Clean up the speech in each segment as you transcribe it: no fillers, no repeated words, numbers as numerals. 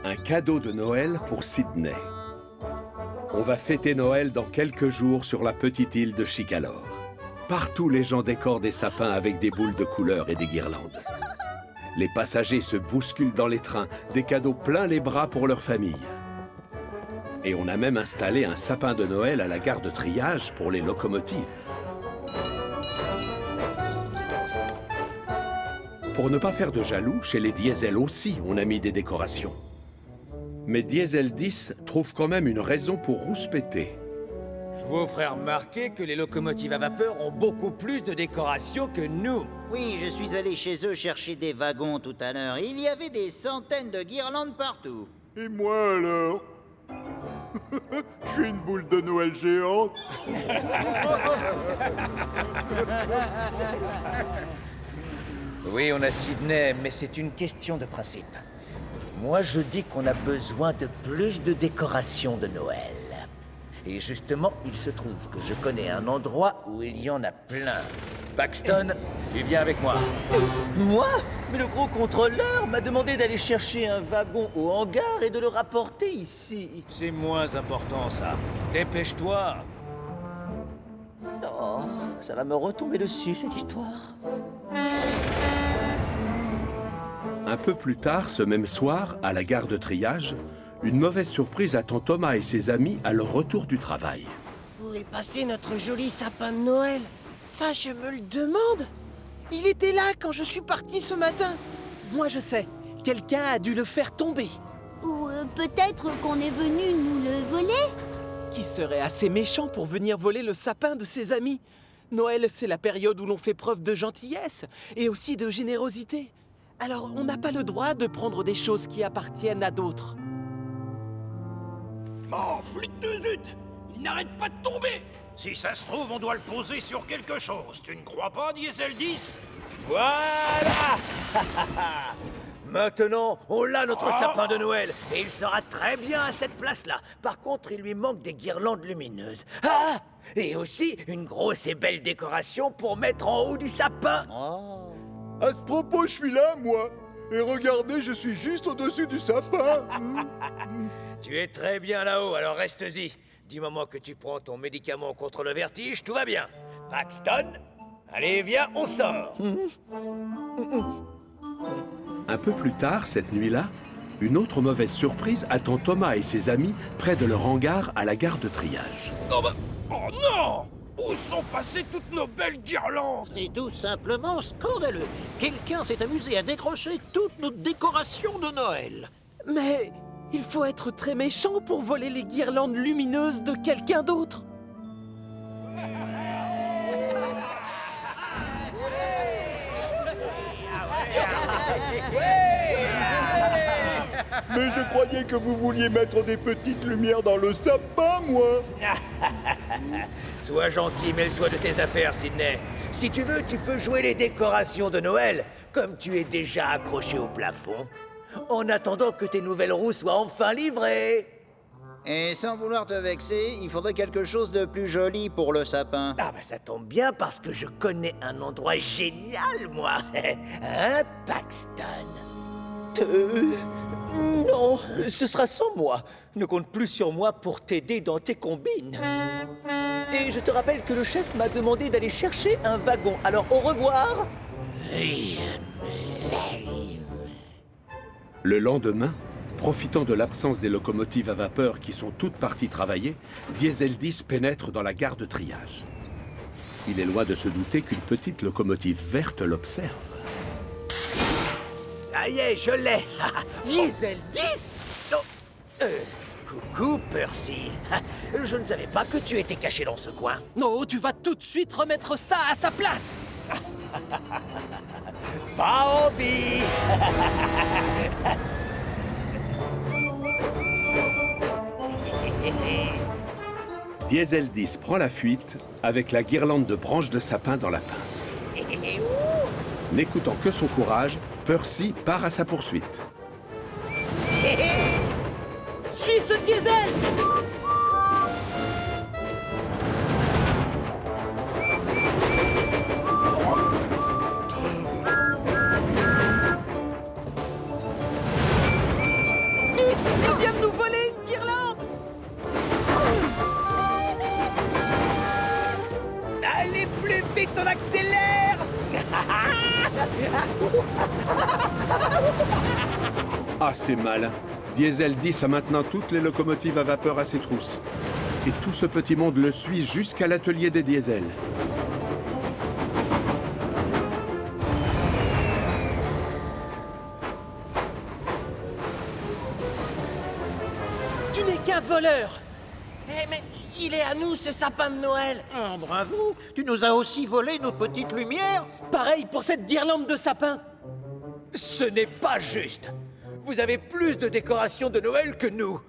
Un cadeau de Noël pour Sydney. On va fêter Noël dans quelques jours sur la petite île de Chicalor. Partout, les gens décorent des sapins avec des boules de couleurs et des guirlandes. Les passagers se bousculent dans les trains, des cadeaux plein les bras pour leur famille. Et on a même installé un sapin de Noël à la gare de triage pour les locomotives. Pour ne pas faire de jaloux, chez les Diesel aussi, on a mis des décorations. Mais Diesel 10 trouve quand même une raison pour rouspéter. Je vous ferai remarquer que les locomotives à vapeur ont beaucoup plus de décorations que nous. Oui, je suis allé chez eux chercher des wagons tout à l'heure. Il y avait des centaines de guirlandes partout. Et moi alors? Je suis une boule de Noël géante. Oui, on a Sydney, mais c'est une question de principe. Moi, je dis qu'on a besoin de plus de décorations de Noël. Et justement, il se trouve que je connais un endroit où il y en a plein. Paxton, tu viens avec moi. Moi? Mais le gros contrôleur m'a demandé d'aller chercher un wagon au hangar et de le rapporter ici. C'est moins important, ça. Dépêche-toi. Oh, ça va me retomber dessus, cette histoire. Un peu plus tard, ce même soir, à la gare de triage, une mauvaise surprise attend Thomas et ses amis à leur retour du travail. Où est passé notre joli sapin de Noël? Ça, je me le demande. Il était là quand je suis parti ce matin. Moi, je sais. Quelqu'un a dû le faire tomber. Ou peut-être qu'on est venu nous le voler? Qui serait assez méchant pour venir voler le sapin de ses amis? Noël, c'est la période où l'on fait preuve de gentillesse et aussi de générosité. Alors, on n'a pas le droit de prendre des choses qui appartiennent à d'autres. Oh, flûte de zut! Il n'arrête pas de tomber! Si ça se trouve, on doit le poser sur quelque chose. Tu ne crois pas, Diesel 10? Voilà. Maintenant, on a notre sapin de Noël, et il sera très bien à cette place-là. Par contre, il lui manque des guirlandes lumineuses. Ah! Et aussi une grosse et belle décoration pour mettre en haut du sapin. Oh. À ce propos, je suis là, moi. Et regardez, je suis juste au-dessus du sapin. Tu es très bien là-haut, alors reste-y. Du moment que tu prends ton médicament contre le vertige, tout va bien. Paxton, allez, viens, on sort. Un peu plus tard, cette nuit-là, une autre mauvaise surprise attend Thomas et ses amis près de leur hangar à la gare de triage. Oh bah... Oh non! Où sont passées toutes nos belles guirlandes? C'est tout simplement scandaleux. Quelqu'un s'est amusé à décrocher toutes nos décorations de Noël. Mais il faut être très méchant pour voler les guirlandes lumineuses de quelqu'un d'autre. Mais je croyais que vous vouliez mettre des petites lumières dans le sapin, moi. Sois gentil, mêle-toi de tes affaires, Sydney. Si tu veux, tu peux jouer les décorations de Noël, comme tu es déjà accroché au plafond, en attendant que tes nouvelles roues soient enfin livrées. Et sans vouloir te vexer, il faudrait quelque chose de plus joli pour le sapin. Ah bah ça tombe bien parce que je connais un endroit génial, moi. Hein, Paxton? Non, ce sera sans moi. Ne compte plus sur moi pour t'aider dans tes combines. Et je te rappelle que le chef m'a demandé d'aller chercher un wagon. Alors au revoir. Le lendemain, profitant de l'absence des locomotives à vapeur qui sont toutes parties travailler, Diesel 10 pénètre dans la gare de triage. Il est loin de se douter qu'une petite locomotive verte l'observe. Ça y est, je l'ai. Diesel 10? Oh, coucou, Percy. Je ne savais pas que tu étais caché dans ce coin. Non, tu vas tout de suite remettre ça à sa place. Pas envie. Diesel 10 prend la fuite avec la guirlande de branches de sapin dans la pince. N'écoutant que son courage, Percy part à sa poursuite. Suis ce diesel! accélère! Ah, c'est malin. Diesel 10 a maintenant toutes les locomotives à vapeur à ses trousses. Et tout ce petit monde le suit jusqu'à l'atelier des Diesel. Tu n'es qu'un voleur! Eh mais il est à nous, ce sapin de Noël. Oh, bravo. Tu nous as aussi volé nos petites lumières. Pareil pour cette guirlande de sapin! Ce n'est pas juste. Vous avez plus de décorations de Noël que nous.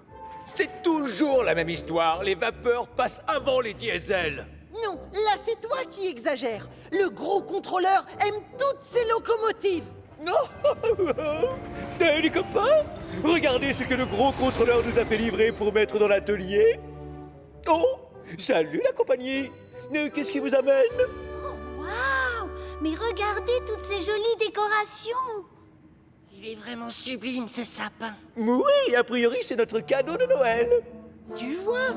C'est toujours la même histoire. Les vapeurs passent avant les diesels. Non, là c'est toi qui exagères. Le gros contrôleur aime toutes ces locomotives. Non. Les copains, regardez ce que le gros contrôleur nous a fait livrer pour mettre dans l'atelier. Oh, salut la compagnie. Qu'est-ce qui vous amène? Waouh! Mais regardez toutes ces jolies décorations! Il est vraiment sublime, ce sapin. Oui, a priori, c'est notre cadeau de Noël. Tu vois?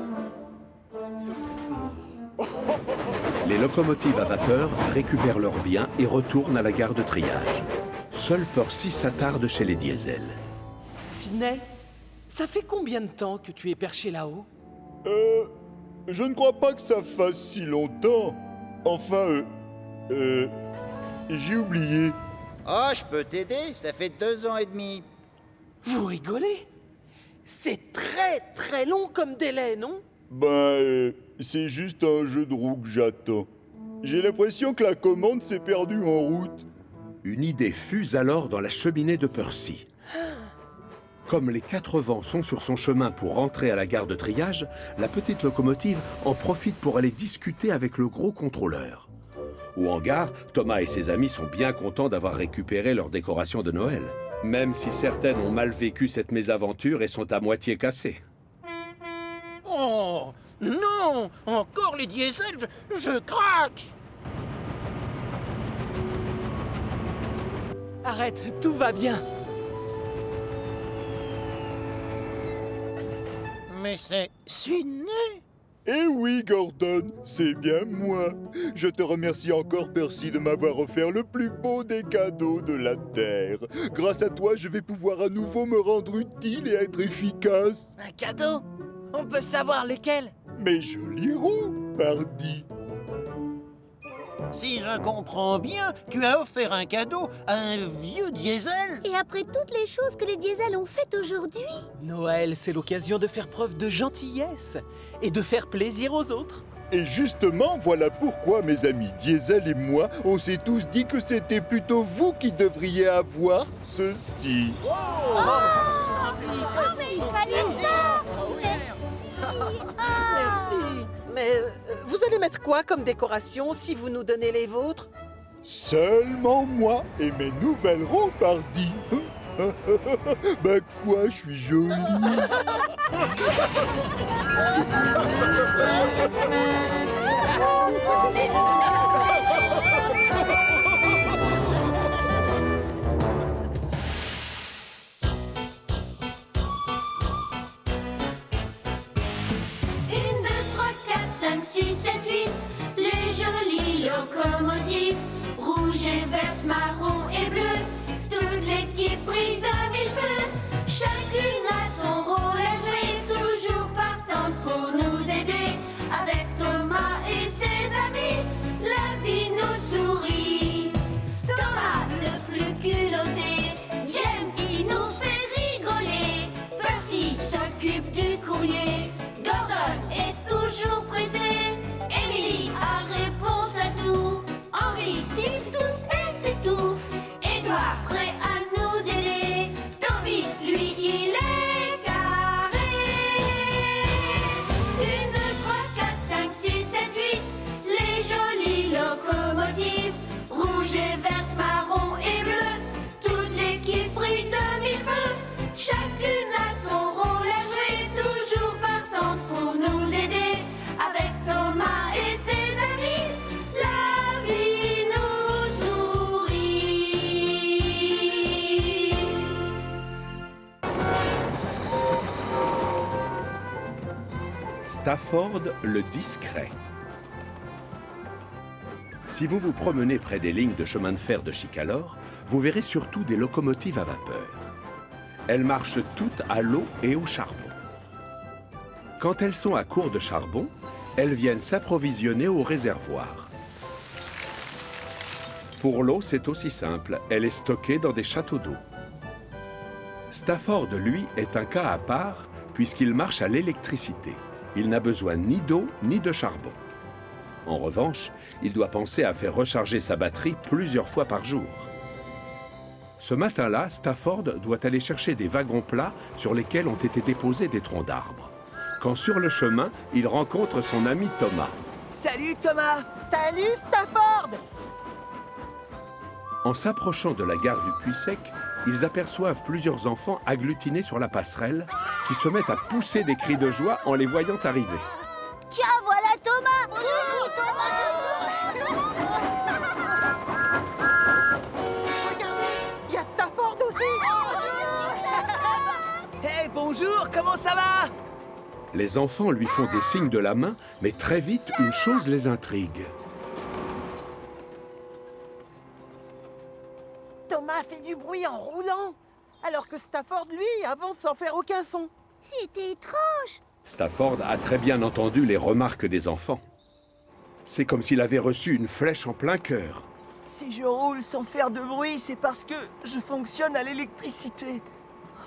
Les locomotives à vapeur récupèrent leurs biens et retournent à la gare de triage. Seul Percy s'attarde chez les Diesel. Sydney, ça fait combien de temps que tu es perché là-haut? Je ne crois pas que ça fasse si longtemps. Enfin, j'ai oublié. Oh, je peux t'aider, ça fait 2 ans et demi. Vous rigolez? C'est très très long comme délai, non? C'est juste un jeu de roue que j'attends. J'ai l'impression que la commande s'est perdue en route. Une idée fuse alors dans la cheminée de Percy. Comme les 4 vents sont sur son chemin pour rentrer à la gare de triage, la petite locomotive en profite pour aller discuter avec le gros contrôleur. Au hangar, Thomas et ses amis sont bien contents d'avoir récupéré leurs décorations de Noël. Même si certaines ont mal vécu cette mésaventure et sont à moitié cassées. Oh, non. Encore les diesels, je craque. Arrête, tout va bien. Mais c'est Sydney. Eh oui, Gordon, c'est bien moi. Je te remercie encore, Percy, de m'avoir offert le plus beau des cadeaux de la Terre. Grâce à toi, je vais pouvoir à nouveau me rendre utile et être efficace. Un cadeau? On peut savoir lequel? Mes jolis roues, pardi. Si je comprends bien, tu as offert un cadeau à un vieux diesel. Et après toutes les choses que les diesels ont faites aujourd'hui, Noël, c'est l'occasion de faire preuve de gentillesse et de faire plaisir aux autres. Et justement, voilà pourquoi mes amis Diesel et moi, on s'est tous dit que c'était plutôt vous qui devriez avoir ceci. mais il fallait ça! Merci. Mais vous allez mettre quoi comme décoration si vous nous donnez les vôtres? Seulement moi et mes nouvelles roues, pardi. Bah quoi, je suis jolie. Locomotive, rouge et verte, marron et bleu, toute l'équipe brille de mille feux. Chacune a son rôle à jouer, toujours partante pour nous aider. Avec Thomas et ses amis, la vie nous sourit. Thomas le plus culotté, James il nous fait rigoler. Percy s'occupe du courrier, Gordon est toujours pressé. Emily a réponse à tout. Henri siffle tous et s'étouffe. Édouard prêt à nous aider. Toby, lui, il est carré. 1, 2, 3, 4, 5, 6, 7, 8. Les jolies locomotives, rouge et verte, marron et bleu. Toute l'équipe brille de mille feux. Chacune a son rôle à jouer, toujours partante pour nous aider. Avec Thomas et ses amis, la vie nous sourit. Stafford le discret. Si vous vous promenez près des lignes de chemin de fer de Chicalor, vous verrez surtout des locomotives à vapeur. Elles marchent toutes à l'eau et au charbon. Quand elles sont à court de charbon, elles viennent s'approvisionner au réservoir. Pour l'eau, c'est aussi simple. Elle est stockée dans des châteaux d'eau. Stafford, lui, est un cas à part puisqu'il marche à l'électricité. Il n'a besoin ni d'eau ni de charbon. En revanche, il doit penser à faire recharger sa batterie plusieurs fois par jour. Ce matin-là, Stafford doit aller chercher des wagons plats sur lesquels ont été déposés des troncs d'arbres. Quand sur le chemin, il rencontre son ami Thomas. Salut Thomas! Salut Stafford! En s'approchant de la gare du Puy-Sec, ils aperçoivent plusieurs enfants agglutinés sur la passerelle qui se mettent à pousser des cris de joie en les voyant arriver. Tiens, voilà Thomas! Regardez, il y a Stafford aussi! Hey, bonjour, comment ça va? Les enfants lui font des signes de la main, mais très vite, une chose les intrigue. Thomas fait du bruit en roulant, alors que Stafford, lui, avance sans faire aucun son. C'était étrange! Stafford a très bien entendu les remarques des enfants. C'est comme s'il avait reçu une flèche en plein cœur. Si je roule sans faire de bruit, c'est parce que je fonctionne à l'électricité.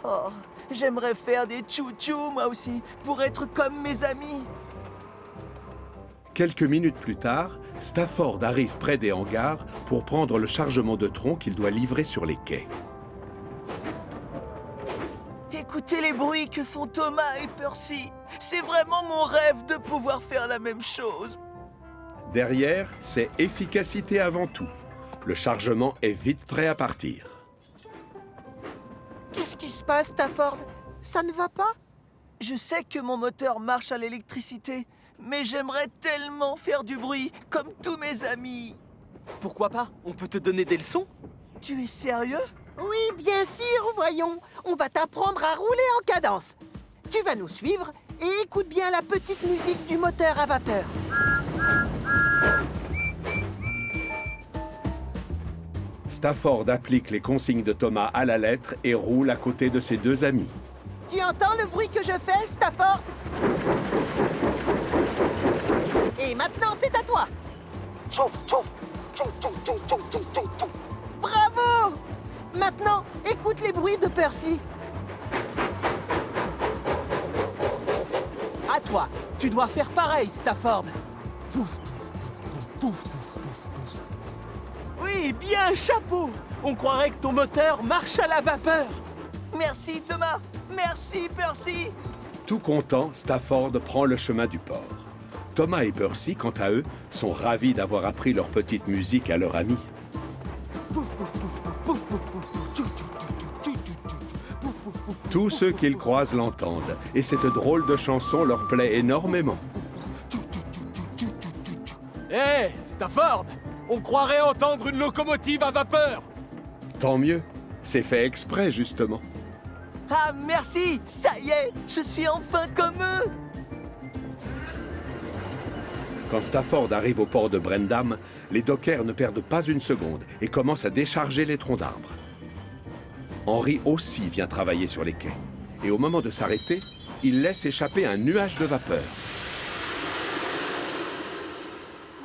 Oh, j'aimerais faire des tchou-tchou, moi aussi, pour être comme mes amis. Quelques minutes plus tard, Stafford arrive près des hangars pour prendre le chargement de troncs qu'il doit livrer sur les quais. Écoutez les bruits que font Thomas et Percy. C'est vraiment mon rêve de pouvoir faire la même chose. Derrière, c'est efficacité avant tout. Le chargement est vite prêt à partir. Qu'est-ce qui se passe, Stafford? Ça ne va pas? Je sais que mon moteur marche à l'électricité, mais j'aimerais tellement faire du bruit, comme tous mes amis. Pourquoi pas? On peut te donner des leçons? Tu es sérieux? Oui, bien sûr, voyons. On va t'apprendre à rouler en cadence. Tu vas nous suivre et écoute bien la petite musique du moteur à vapeur. Stafford applique les consignes de Thomas à la lettre et roule à côté de ses deux amis. Tu entends le bruit que je fais, Stafford? Et maintenant, c'est à toi. Tchouf, tchouf, tchouf, tchouf, tchouf, tchouf, tchouf, tchouf, tchouf. Bravo! Maintenant, écoute les bruits de Percy. À toi, tu dois faire pareil, Stafford. Pouf, pouf, pouf, pouf. Oui, bien, chapeau. On croirait que ton moteur marche à la vapeur. Merci, Thomas. Merci, Percy. Tout content, Stafford prend le chemin du port. Thomas et Percy, quant à eux, sont ravis d'avoir appris leur petite musique à leur ami. Tous ceux qu'ils croisent l'entendent, et cette drôle de chanson leur plaît énormément. Hé, Stafford, on croirait entendre une locomotive à vapeur. Tant mieux, c'est fait exprès, justement. Ah, merci, ça y est, je suis enfin comme eux. Quand Stafford arrive au port de Brendam, les dockers ne perdent pas une seconde et commencent à décharger les troncs d'arbres. Henry aussi vient travailler sur les quais. Et au moment de s'arrêter, il laisse échapper un nuage de vapeur.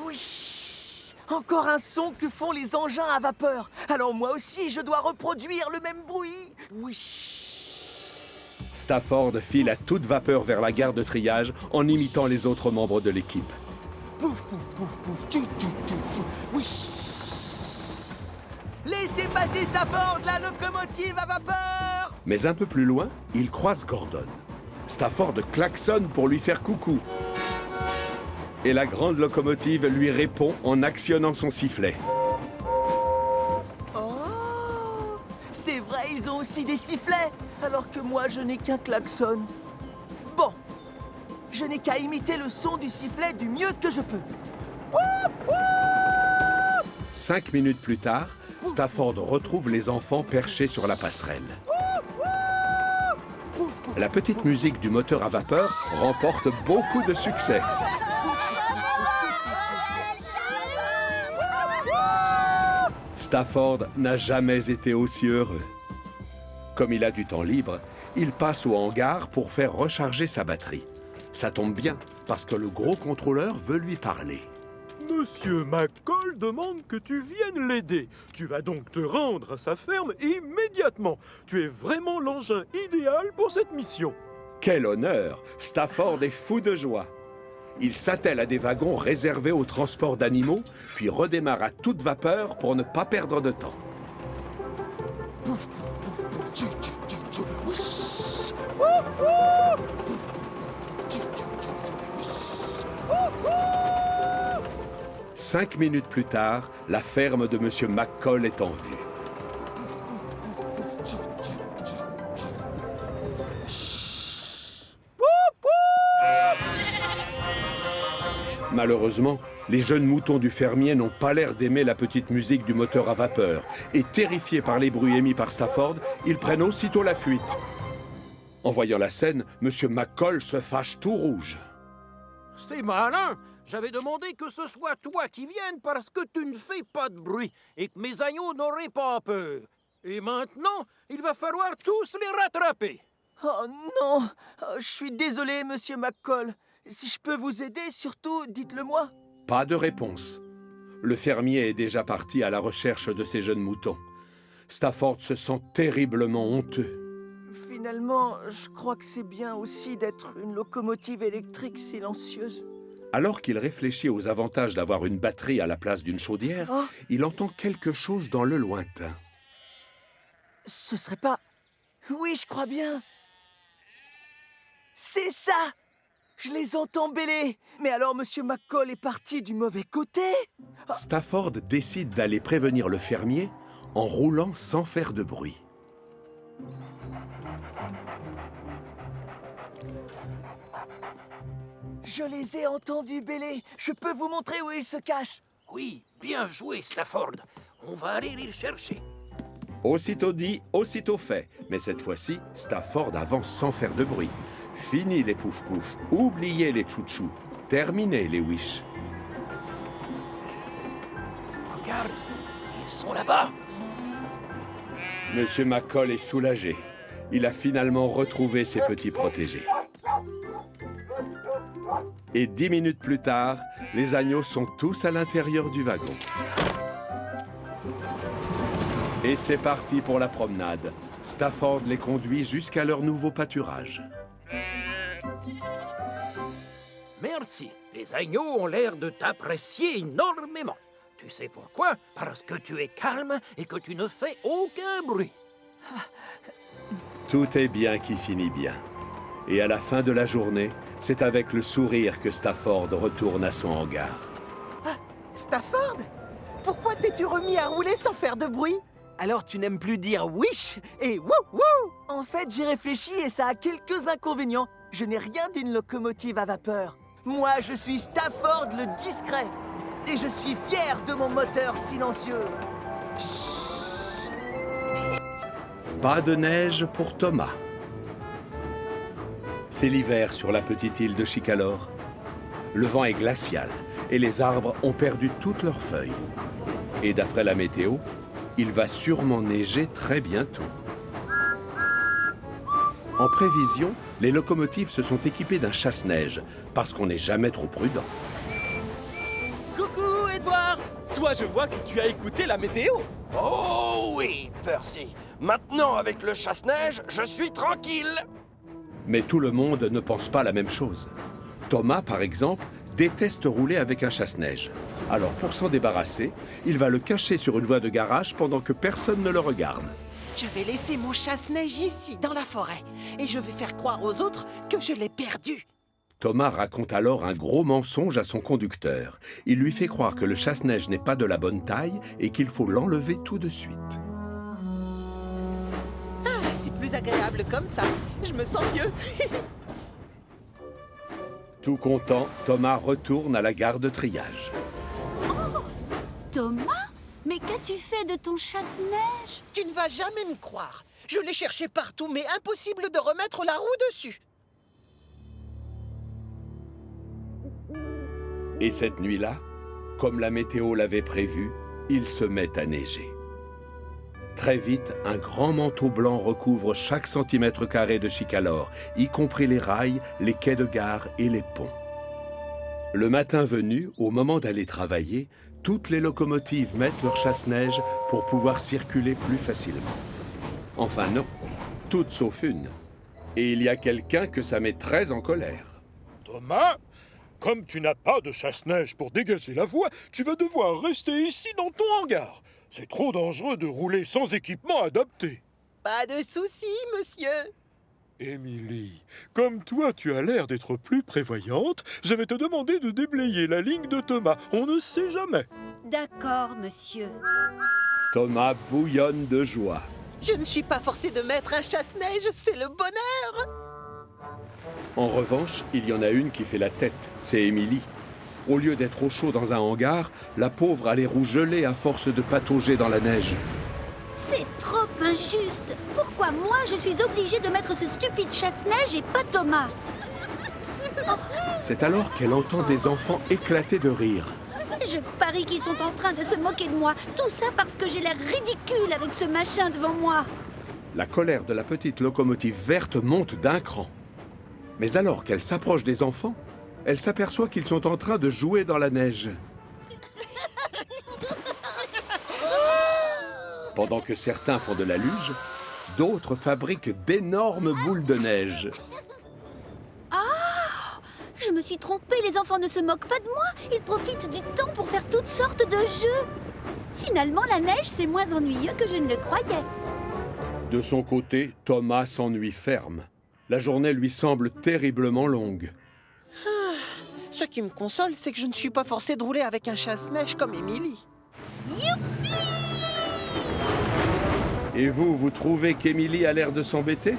Oui, encore un son que font les engins à vapeur. Alors moi aussi, je dois reproduire le même bruit. Oui. Stafford file à toute vapeur vers la gare de triage en imitant les autres membres de l'équipe. Pouf, pouf, pouf, pouf, tchou, tchou, tchou, tchou. Oui. Laissez passer Stafford, la locomotive à vapeur. Mais un peu plus loin, il croise Gordon. Stafford klaxonne pour lui faire coucou. Et la grande locomotive lui répond en actionnant son sifflet. Oh, c'est vrai, ils ont aussi des sifflets, alors que moi, je n'ai qu'un klaxon. Bon, je n'ai qu'à imiter le son du sifflet du mieux que je peux. 5 minutes plus tard, Stafford retrouve les enfants perchés sur la passerelle. La petite musique du moteur à vapeur remporte beaucoup de succès. Stafford n'a jamais été aussi heureux. Comme il a du temps libre, il passe au hangar pour faire recharger sa batterie. Ça tombe bien, parce que le gros contrôleur veut lui parler. Monsieur McCall demande que tu viennes l'aider. Tu vas donc te rendre à sa ferme immédiatement. Tu es vraiment l'engin idéal pour cette mission. Quel honneur! Stafford est fou de joie. Il s'attelle à des wagons réservés au transport d'animaux, puis redémarre à toute vapeur pour ne pas perdre de temps. Pouf, pouf, pouf, pouf, tchou, tchou, tchou, tchou, wouch. 5 minutes plus tard, la ferme de Monsieur McCall est en vue. Malheureusement, les jeunes moutons du fermier n'ont pas l'air d'aimer la petite musique du moteur à vapeur, et terrifiés par les bruits émis par Stafford, ils prennent aussitôt la fuite. En voyant la scène, Monsieur McCall se fâche tout rouge. C'est malin. J'avais demandé que ce soit toi qui viennes parce que tu ne fais pas de bruit et que mes agneaux n'auraient pas peur. Et maintenant, il va falloir tous les rattraper. Oh non, je suis désolé, monsieur McCall. Si je peux vous aider, surtout, dites-le-moi. Pas de réponse. Le fermier est déjà parti à la recherche de ses jeunes moutons. Stafford se sent terriblement honteux. Finalement, je crois que c'est bien aussi d'être une locomotive électrique silencieuse. Alors qu'il réfléchit aux avantages d'avoir une batterie à la place d'une chaudière, il entend quelque chose dans le lointain. Ce serait pas... Oui, je crois bien. C'est ça! Je les entends bêler. Mais alors, monsieur McCall est parti du mauvais côté? Stafford décide d'aller prévenir le fermier en roulant sans faire de bruit. Je les ai entendus bêler. Je peux vous montrer où ils se cachent. Oui, bien joué, Stafford. On va aller les chercher. Aussitôt dit, aussitôt fait. Mais cette fois-ci, Stafford avance sans faire de bruit. Fini les pouf-pouf, oubliez les chouchous, terminez les wish. Regarde, ils sont là-bas. Monsieur McCall est soulagé. Il a finalement retrouvé ses petits protégés. Et 10 minutes plus tard, les agneaux sont tous à l'intérieur du wagon. Et c'est parti pour la promenade. Stafford les conduit jusqu'à leur nouveau pâturage. Merci. Les agneaux ont l'air de t'apprécier énormément. Tu sais pourquoi? Parce que tu es calme et que tu ne fais aucun bruit. Tout est bien qui finit bien. Et à la fin de la journée, c'est avec le sourire que Stafford retourne à son hangar. Ah, Stafford? Pourquoi t'es-tu remis à rouler sans faire de bruit? Alors tu n'aimes plus dire wish et wouh wouh? En fait, j'ai réfléchi et ça a quelques inconvénients. Je n'ai rien d'une locomotive à vapeur. Moi, je suis Stafford le discret. Et je suis fier de mon moteur silencieux. Chut. Pas de neige pour Thomas. C'est l'hiver sur la petite île de Chicalor. Le vent est glacial et les arbres ont perdu toutes leurs feuilles. Et d'après la météo, il va sûrement neiger très bientôt. En prévision, les locomotives se sont équipées d'un chasse-neige, parce qu'on n'est jamais trop prudent. Coucou, Edward! Toi, je vois que tu as écouté la météo. Oh oui, Percy. Maintenant, avec le chasse-neige, je suis tranquille. Mais tout le monde ne pense pas la même chose. Thomas, par exemple, déteste rouler avec un chasse-neige. Alors, pour s'en débarrasser, il va le cacher sur une voie de garage pendant que personne ne le regarde. Je vais laisser mon chasse-neige ici, dans la forêt. Et je vais faire croire aux autres que je l'ai perdu. Thomas raconte alors un gros mensonge à son conducteur. Il lui fait croire que le chasse-neige n'est pas de la bonne taille et qu'il faut l'enlever tout de suite. Ah, c'est plus agréable comme ça. Je me sens mieux. Tout content, Thomas retourne à la gare de triage. Oh, Thomas? Mais qu'as-tu fait de ton chasse-neige? Tu ne vas jamais me croire. Je l'ai cherché partout, mais impossible de remettre la roue dessus. Et cette nuit-là, comme la météo l'avait prévu, il se met à neiger. Très vite, un grand manteau blanc recouvre chaque centimètre carré de Chicalor, y compris les rails, les quais de gare et les ponts. Le matin venu, au moment d'aller travailler, toutes les locomotives mettent leur chasse-neige pour pouvoir circuler plus facilement. Enfin non, toutes sauf une. Et il y a quelqu'un que ça met très en colère. Thomas, comme tu n'as pas de chasse-neige pour dégager la voie, tu vas devoir rester ici dans ton hangar. C'est trop dangereux de rouler sans équipement adapté. Pas de souci, monsieur. Émilie, comme toi tu as l'air d'être plus prévoyante, je vais te demander de déblayer la ligne de Thomas. On ne sait jamais. D'accord, monsieur. Thomas bouillonne de joie. Je ne suis pas forcé de mettre un chasse-neige, c'est le bonheur. En revanche, il y en a une qui fait la tête, c'est Émilie. Au lieu d'être au chaud dans un hangar, la pauvre a les roues gelées à force de patauger dans la neige. C'est trop injuste. Pourquoi moi, je suis obligée de mettre ce stupide chasse-neige et pas Thomas? C'est alors qu'elle entend des enfants éclater de rire. Je parie qu'ils sont en train de se moquer de moi. Tout ça parce que j'ai l'air ridicule avec ce machin devant moi. La colère de la petite locomotive verte monte d'un cran. Mais alors qu'elle s'approche des enfants, elle s'aperçoit qu'ils sont en train de jouer dans la neige. Pendant que certains font de la luge, d'autres fabriquent d'énormes boules de neige. Ah! Je me suis trompée, les enfants ne se moquent pas de moi. Ils profitent du temps pour faire toutes sortes de jeux. Finalement, la neige, c'est moins ennuyeux que je ne le croyais. De son côté, Thomas s'ennuie ferme. La journée lui semble terriblement longue. Ce qui me console, c'est que je ne suis pas forcé de rouler avec un chasse-neige comme Émilie. Youpi! Et vous, vous trouvez qu'Émilie a l'air de s'embêter?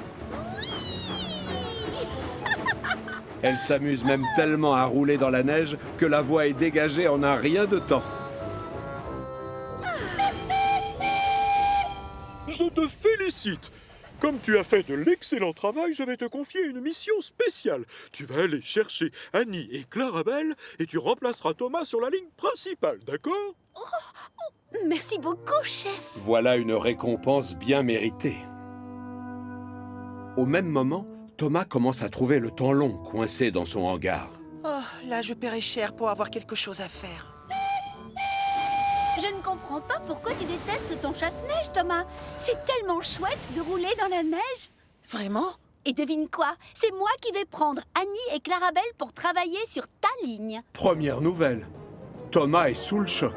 Elle s'amuse même tellement à rouler dans la neige que la voie est dégagée en un rien de temps. Je te félicite. Comme tu as fait de l'excellent travail, je vais te confier une mission spéciale. Tu vas aller chercher Annie et Clarabelle et tu remplaceras Thomas sur la ligne principale, d'accord? Merci beaucoup, chef. Voilà une récompense bien méritée. Au même moment, Thomas commence à trouver le temps long coincé dans son hangar. Oh, là, je paierai cher pour avoir quelque chose à faire. Je ne comprends pas pourquoi tu détestes ton chasse-neige, Thomas. C'est tellement chouette de rouler dans la neige. Vraiment? Et devine quoi? C'est moi qui vais prendre Annie et Clarabelle pour travailler sur ta ligne. Première nouvelle, Thomas est sous le choc.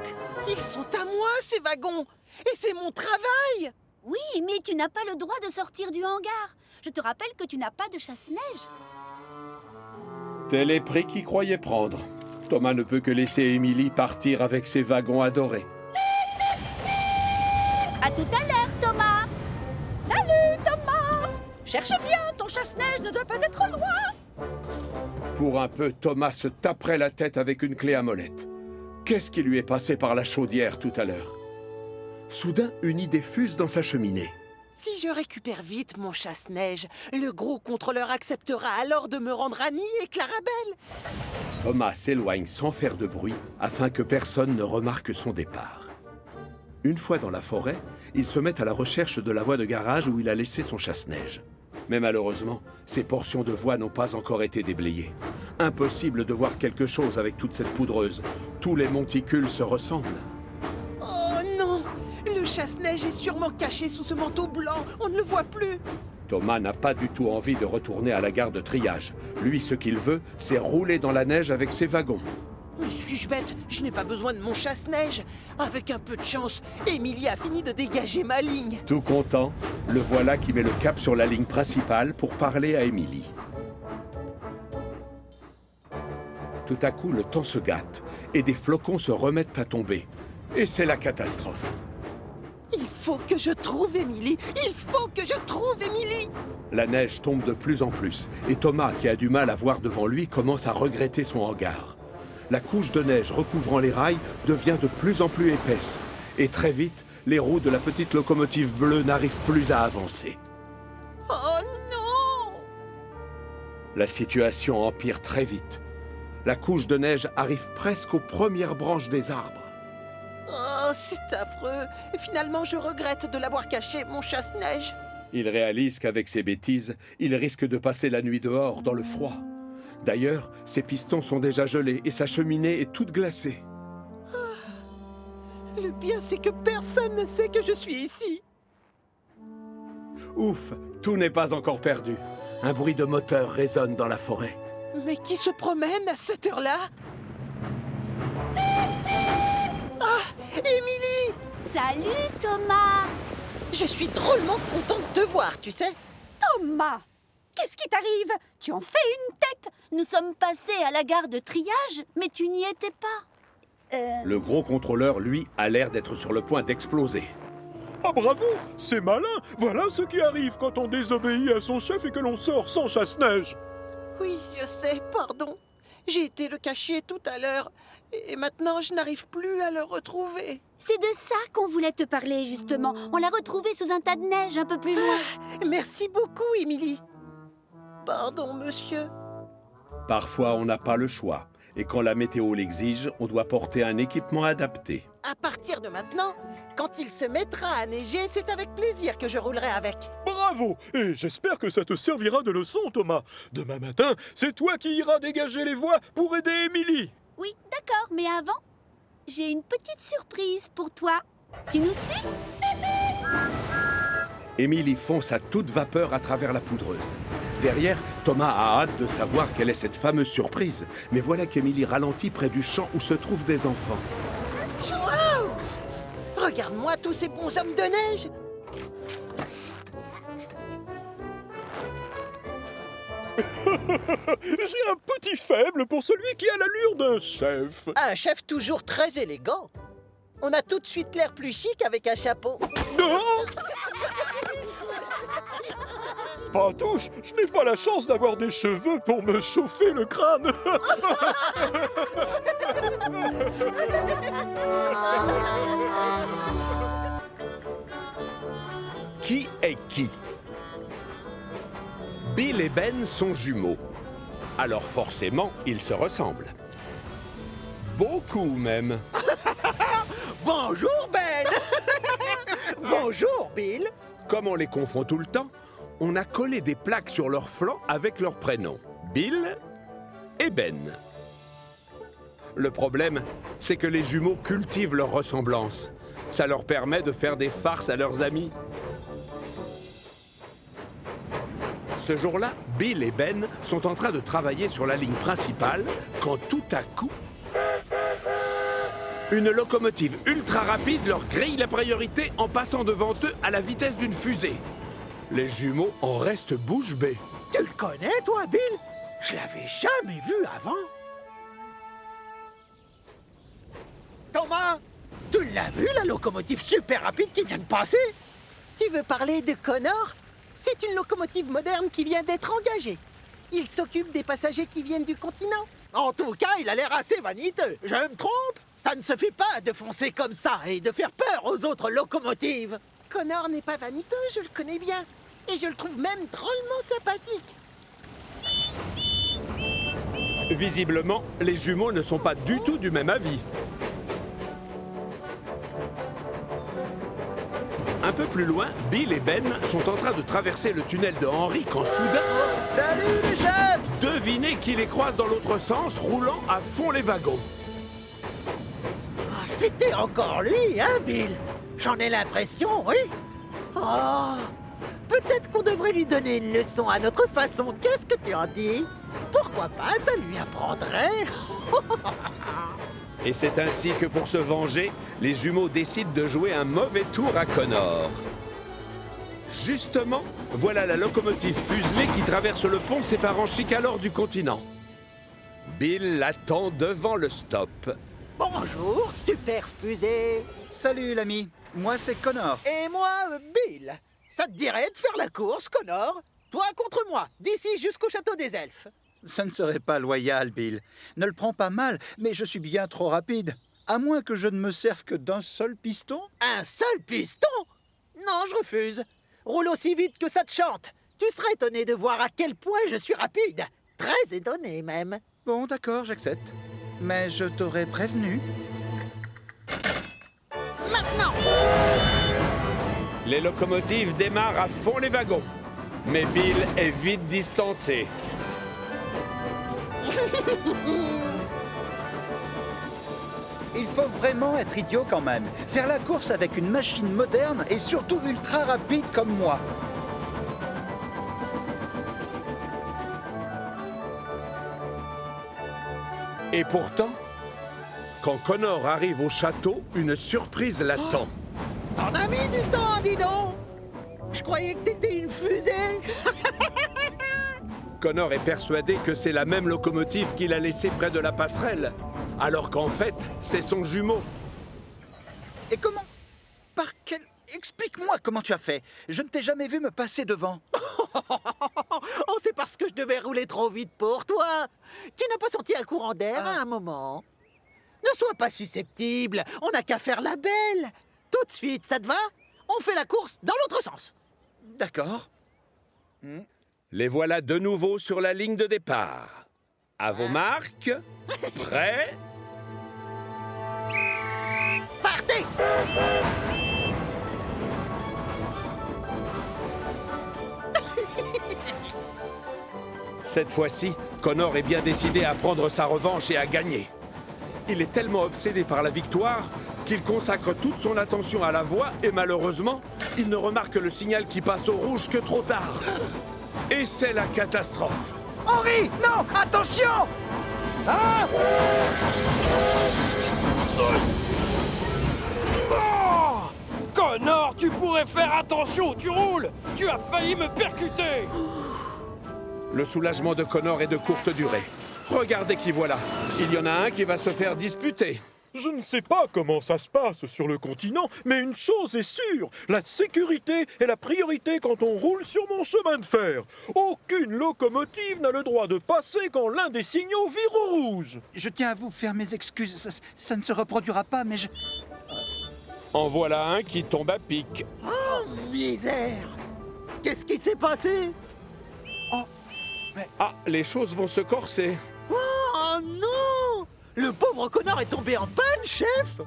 Ils sont à moi, ces wagons. Et c'est mon travail. Oui, mais tu n'as pas le droit de sortir du hangar. Je te rappelle que tu n'as pas de chasse-neige. Tel est prix qu'il croyait prendre. Thomas ne peut que laisser Émilie partir avec ses wagons adorés. À tout à l'heure, Thomas. Salut, Thomas. Cherche bien, ton chasse-neige ne doit pas être loin. Pour un peu, Thomas se taperait la tête avec une clé à molette. Qu'est-ce qui lui est passé par la chaudière tout à l'heure? Soudain, une idée fuse dans sa cheminée. Si je récupère vite mon chasse-neige, le gros contrôleur acceptera alors de me rendre Annie et Clarabelle. Thomas s'éloigne sans faire de bruit afin que personne ne remarque son départ. Une fois dans la forêt, il se met à la recherche de la voie de garage où il a laissé son chasse-neige. Mais malheureusement, ces portions de voie n'ont pas encore été déblayées. Impossible de voir quelque chose avec toute cette poudreuse. Tous les monticules se ressemblent. Oh non! Le chasse-neige est sûrement caché sous ce manteau blanc. On ne le voit plus. Thomas n'a pas du tout envie de retourner à la gare de triage. Lui, ce qu'il veut, c'est rouler dans la neige avec ses wagons. Mais suis-je bête? Je n'ai pas besoin de mon chasse-neige. Avec un peu de chance, Émilie a fini de dégager ma ligne. Tout content, le voilà qui met le cap sur la ligne principale pour parler à Émilie. Tout à coup, le temps se gâte et des flocons se remettent à tomber. Et c'est la catastrophe. Il faut que je trouve Émilie. Il faut que je trouve Émilie. La neige tombe de plus en plus et Thomas, qui a du mal à voir devant lui, commence à regretter son hangar. La couche de neige recouvrant les rails devient de plus en plus épaisse. Et très vite, les roues de la petite locomotive bleue n'arrivent plus à avancer. Oh non! La situation empire très vite. La couche de neige arrive presque aux premières branches des arbres. Oh, c'est affreux. Et finalement, je regrette de l'avoir caché, mon chasse-neige. Il réalise qu'avec ses bêtises, il risque de passer la nuit dehors, dans le froid. D'ailleurs, ses pistons sont déjà gelés et sa cheminée est toute glacée. Le pire, c'est que personne ne sait que je suis ici. Ouf, tout n'est pas encore perdu. Un bruit de moteur résonne dans la forêt. Mais qui se promène à cette heure-là? Ah, Émilie! Salut, Thomas! Je suis drôlement contente de te voir, tu sais. Thomas! Qu'est-ce qui t'arrive? Tu en fais une tête! Nous sommes passés à la gare de triage, mais tu n'y étais pas. Le gros contrôleur, lui, a l'air d'être sur le point d'exploser. Ah bravo, c'est malin. Voilà ce qui arrive quand on désobéit à son chef et que l'on sort sans chasse-neige. Oui, je sais, pardon. J'ai été le cacher tout à l'heure, et maintenant je n'arrive plus à le retrouver. C'est de ça qu'on voulait te parler, justement. On l'a retrouvé sous un tas de neige un peu plus loin. Merci beaucoup, Émilie. Pardon, monsieur. Parfois, on n'a pas le choix. Et quand la météo l'exige, on doit porter un équipement adapté. À partir de maintenant, quand il se mettra à neiger, c'est avec plaisir que je roulerai avec. Bravo. Et j'espère que ça te servira de leçon, Thomas. Demain matin, c'est toi qui iras dégager les voies pour aider Émilie. Oui, d'accord, mais avant, j'ai une petite surprise pour toi. Tu nous suis? Émilie fonce à toute vapeur à travers la poudreuse. Derrière, Thomas a hâte de savoir quelle est cette fameuse surprise. Mais voilà qu'Émilie ralentit près du champ où se trouvent des enfants. Wow! Regarde-moi tous ces bons hommes de neige. J'ai un petit faible pour celui qui a l'allure d'un chef. Un chef toujours très élégant. On a tout de suite l'air plus chic avec un chapeau. Non! Pas touche, je n'ai pas la chance d'avoir des cheveux pour me chauffer le crâne. Qui est qui? Bill et Ben sont jumeaux. Alors forcément, ils se ressemblent. Beaucoup même. Bonjour, Ben. Bonjour, Bill. Comme on les confond tout le temps, on a collé des plaques sur leurs flancs avec leurs prénoms. Bill et Ben. Le problème, c'est que les jumeaux cultivent leur ressemblance. Ça leur permet de faire des farces à leurs amis. Ce jour-là, Bill et Ben sont en train de travailler sur la ligne principale quand tout à coup, une locomotive ultra rapide leur grille la priorité en passant devant eux à la vitesse d'une fusée. Les jumeaux en restent bouche bée. Tu le connais, toi, Bill? Je l'avais jamais vu avant. Thomas, tu l'as vu, la locomotive super rapide qui vient de passer? Tu veux parler de Connor? C'est une locomotive moderne qui vient d'être engagée. Il s'occupe des passagers qui viennent du continent. En tout cas, il a l'air assez vaniteux. Je me trompe? Ça ne se fait pas de foncer comme ça et de faire peur aux autres locomotives. Connor n'est pas vaniteux, je le connais bien. Et je le trouve même drôlement sympathique. Visiblement, les jumeaux ne sont pas du tout du même avis. Un peu plus loin, Bill et Ben sont en train de traverser le tunnel de Henry quand soudain... Salut les jeunes! Devinez qui les croise dans l'autre sens, roulant à fond les wagons. Ah, c'était encore lui, hein, Bill? J'en ai l'impression, oui. Oh, peut-être qu'on devrait lui donner une leçon à notre façon. Qu'est-ce que tu en dis? Pourquoi pas, ça lui apprendrait. Et c'est ainsi que pour se venger, les jumeaux décident de jouer un mauvais tour à Connor. Justement, voilà la locomotive fuselée qui traverse le pont séparant Chicalor du continent. Bill l'attend devant le stop. Bonjour, super fusée. Salut l'ami, moi c'est Connor. Et moi, Bill. Ça te dirait de faire la course, Connor? Toi contre moi, d'ici jusqu'au château des elfes. Ça ne serait pas loyal, Bill. Ne le prends pas mal, mais je suis bien trop rapide. À moins que je ne me serve que d'un seul piston. Un seul piston? Non, je refuse. Roule aussi vite que ça te chante. Tu serais étonné de voir à quel point je suis rapide. Très étonné, même. Bon, d'accord, j'accepte. Mais je t'aurais prévenu. Les locomotives démarrent à fond les wagons. Mais Bill est vite distancé. Il faut vraiment être idiot quand même. Faire la course avec une machine moderne et surtout ultra rapide comme moi. Et pourtant, quand Connor arrive au château, une surprise l'attend. T'en as mis du temps, dis donc! Je croyais que t'étais une fusée! Connor est persuadé que c'est la même locomotive qu'il a laissée près de la passerelle, alors qu'en fait, c'est son jumeau. Et comment? Par quel... Explique-moi comment tu as fait. Je ne t'ai jamais vu me passer devant. Oh, c'est parce que je devais rouler trop vite pour toi! Tu n'as pas senti un courant d'air à un moment? Ne sois pas susceptible, on n'a qu'à faire la belle! Tout de suite, ça te va? On fait la course dans l'autre sens. D'accord. Les voilà de nouveau sur la ligne de départ. À vos marques, prêts? Partez! Cette fois-ci, Connor est bien décidé à prendre sa revanche et à gagner. Il est tellement obsédé par la victoire qu'il consacre toute son attention à la voie et malheureusement, il ne remarque le signal qui passe au rouge que trop tard. Et c'est la catastrophe. Henri, non, attention! Ah! Oh! Connor, tu pourrais faire attention où tu roules! Tu as failli me percuter! Le soulagement de Connor est de courte durée. Regardez qui voilà. Il y en a un qui va se faire disputer. Je ne sais pas comment ça se passe sur le continent, mais une chose est sûre, la sécurité est la priorité quand on roule sur mon chemin de fer. Aucune locomotive n'a le droit de passer quand l'un des signaux vire au rouge. Je tiens à vous faire mes excuses. Ça ne se reproduira pas, mais je... En voilà un qui tombe à pic. Oh, misère! Qu'est-ce qui s'est passé? Ah, les choses vont se corser. Oh non! Le pauvre Connor est tombé en panne, chef!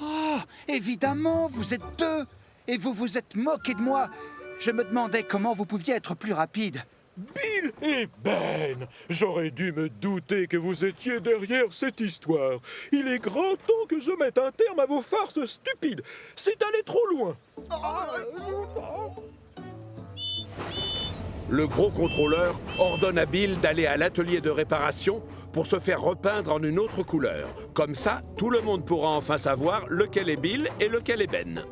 Oh, évidemment, vous êtes deux. Et vous vous êtes moqué de moi. Je me demandais comment vous pouviez être plus rapide. Bill et Ben, j'aurais dû me douter que vous étiez derrière cette histoire. Il est grand temps que je mette un terme à vos farces stupides. C'est aller trop loin. Le gros contrôleur ordonne à Bill d'aller à l'atelier de réparation pour se faire repeindre en une autre couleur. Comme ça, tout le monde pourra enfin savoir lequel est Bill et lequel est Ben.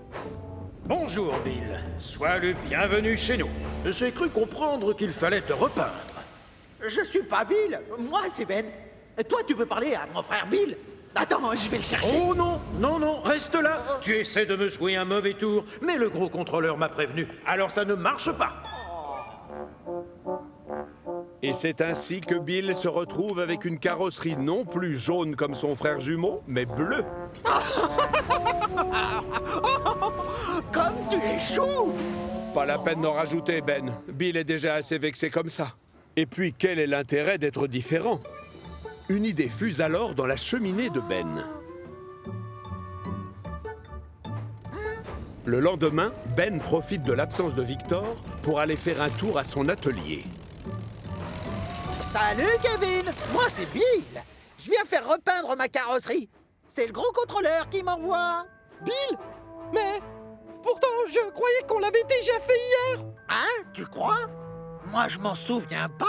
Bonjour, Bill. Sois le bienvenu chez nous. J'ai cru comprendre qu'il fallait te repeindre. Je suis pas Bill, moi c'est Ben. Toi, tu peux parler à mon frère Bill. Attends, je vais le chercher. Oh non, non, non, reste là. Tu essaies de me jouer un mauvais tour, mais le gros contrôleur m'a prévenu, alors ça ne marche pas. Et c'est ainsi que Bill se retrouve avec une carrosserie non plus jaune comme son frère jumeau, mais bleue. Comme tu es chou! Pas la peine d'en rajouter, Ben. Bill est déjà assez vexé comme ça. Et puis, quel est l'intérêt d'être différent? Une idée fuse alors dans la cheminée de Ben. Le lendemain, Ben profite de l'absence de Victor pour aller faire un tour à son atelier. Salut, Kevin! Moi, c'est Bill! Je viens faire repeindre ma carrosserie. C'est le gros contrôleur qui m'envoie. Bill! Mais... pourtant, je croyais qu'on l'avait déjà fait hier! Hein? Tu crois? Moi, je m'en souviens pas.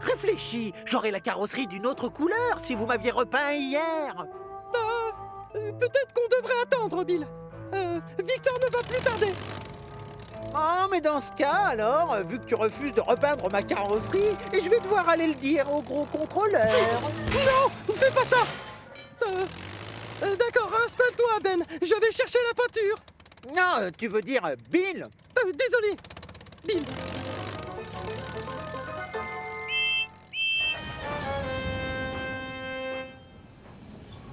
Réfléchis, j'aurais la carrosserie d'une autre couleur si vous m'aviez repeint hier. Peut-être qu'on devrait attendre, Bill. Victor ne va plus tarder. Oh, mais dans ce cas, alors, vu que tu refuses de repeindre ma carrosserie, je vais devoir aller le dire au gros contrôleur. Non, fais pas ça. D'accord, installe-toi, Ben. Je vais chercher la peinture. Non, tu veux dire Bill? Désolé. Bill.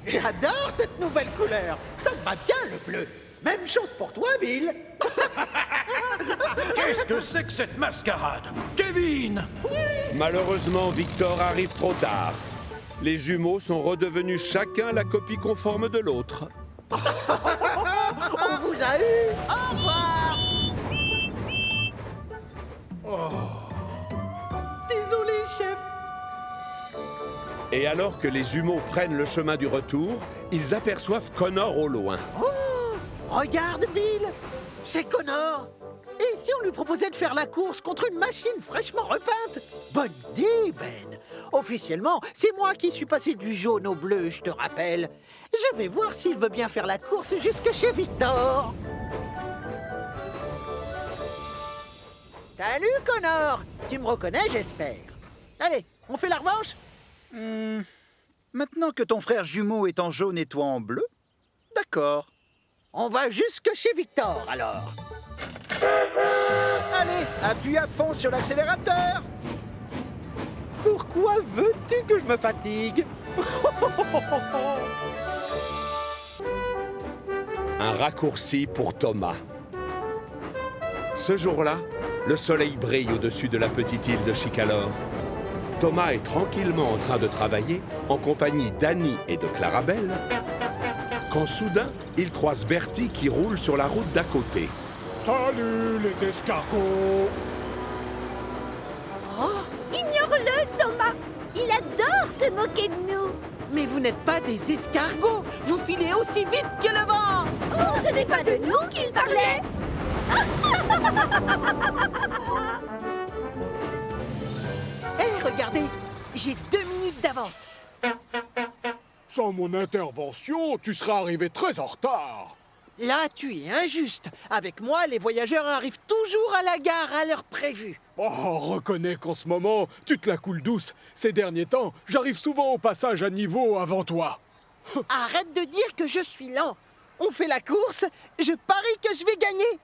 J'adore cette nouvelle couleur. Ça te va bien, le bleu. Même chose pour toi, Bill. Qu'est-ce que c'est que cette mascarade? Kevin! Malheureusement, Victor arrive trop tard. Les jumeaux sont redevenus chacun la copie conforme de l'autre. On vous a eu. Au revoir. Désolé, chef. Et alors que les jumeaux prennent le chemin du retour, ils aperçoivent Connor au loin. Oh, regarde, Bill. C'est Connor. Et si on lui proposait de faire la course contre une machine fraîchement repeinte? Bonne idée, Ben. Officiellement, c'est moi qui suis passé du jaune au bleu, je te rappelle. Je vais voir s'il veut bien faire la course jusque chez Victor. Salut, Connor. Tu me reconnais, j'espère. Allez, on fait la revanche? Maintenant que ton frère jumeau est en jaune et toi en bleu, d'accord. On va jusque chez Victor, alors. Allez, appuie à fond sur l'accélérateur. Pourquoi veux-tu que je me fatigue? Un raccourci pour Thomas. Ce jour-là, le soleil brille au-dessus de la petite île de Chicalor. Thomas est tranquillement en train de travailler en compagnie d'Annie et de Clarabelle, quand soudain, il croise Bertie qui roule sur la route d'à côté. Salut les escargots! Oh, ignore-le, Thomas. Il adore se moquer de nous. Mais vous n'êtes pas des escargots. Vous filez aussi vite que le vent. Oh, ce n'est pas de nous qu'il parlait. Hé, regardez, j'ai 2 minutes d'avance. Sans mon intervention, tu seras arrivé très en retard. Là, tu es injuste. Avec moi, les voyageurs arrivent toujours à la gare à l'heure prévue. Oh, reconnais qu'en ce moment, tu te la coules douce. Ces derniers temps, j'arrive souvent au passage à niveau avant toi. Arrête de dire que je suis lent. On fait la course, je parie que je vais gagner.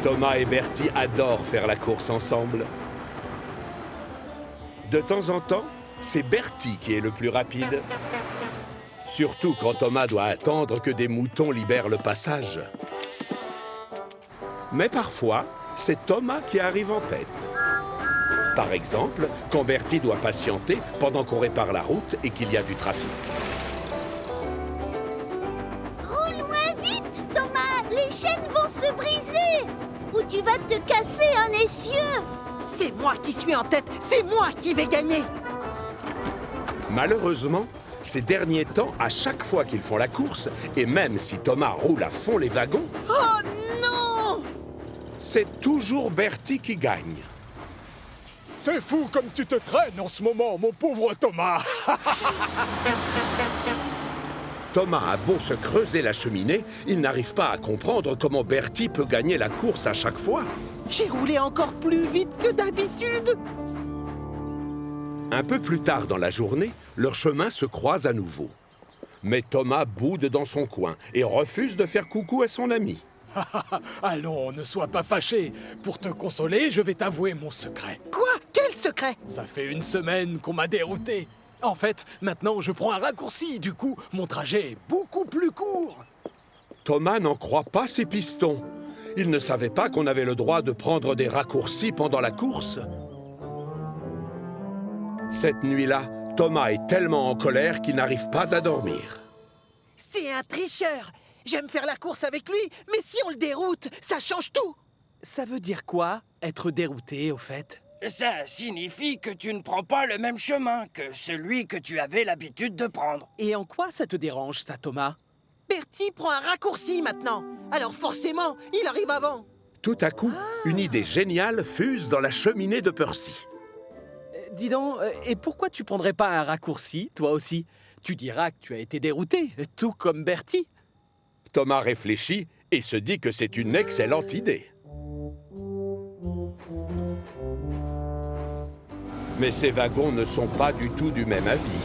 Thomas et Bertie adorent faire la course ensemble. De temps en temps, c'est Bertie qui est le plus rapide. Surtout quand Thomas doit attendre que des moutons libèrent le passage. Mais parfois, c'est Thomas qui arrive en tête. Par exemple, quand Bertie doit patienter pendant qu'on répare la route et qu'il y a du trafic. Roule moins vite, Thomas. Les chaînes vont se briser. Ou tu vas te casser un essieu. C'est moi qui suis en tête. C'est moi qui vais gagner. Malheureusement, ces derniers temps, à chaque fois qu'ils font la course, et même si Thomas roule à fond les wagons, oh non! C'est toujours Bertie qui gagne. C'est fou comme tu te traînes en ce moment, mon pauvre Thomas. Thomas a beau se creuser la cheminée, il n'arrive pas à comprendre comment Bertie peut gagner la course à chaque fois. J'ai roulé encore plus vite que d'habitude. Un peu plus tard dans la journée, leurs chemins se croisent à nouveau. Mais Thomas boude dans son coin et refuse de faire coucou à son ami. Allons, ne sois pas fâché. Pour te consoler, je vais t'avouer mon secret. Quoi? Quel secret? Ça fait 1 semaine qu'on m'a dérouté. En fait, maintenant, je prends un raccourci. Du coup, mon trajet est beaucoup plus court. Thomas n'en croit pas ses pistons. Il ne savait pas qu'on avait le droit de prendre des raccourcis pendant la course. Cette nuit-là, Thomas est tellement en colère qu'il n'arrive pas à dormir. C'est un tricheur. J'aime faire la course avec lui, mais si on le déroute, ça change tout. Ça veut dire quoi, être dérouté, au fait? Ça signifie que tu ne prends pas le même chemin que celui que tu avais l'habitude de prendre. Et en quoi ça te dérange, ça, Thomas? Bertie prend un raccourci maintenant. Alors forcément, il arrive avant. Tout à coup, une idée géniale fuse dans la cheminée de Percy. Dis donc, et pourquoi tu prendrais pas un raccourci, toi aussi? Tu diras que tu as été dérouté, tout comme Bertie. Thomas réfléchit et se dit que c'est une excellente idée. Mais ces wagons ne sont pas du tout du même avis.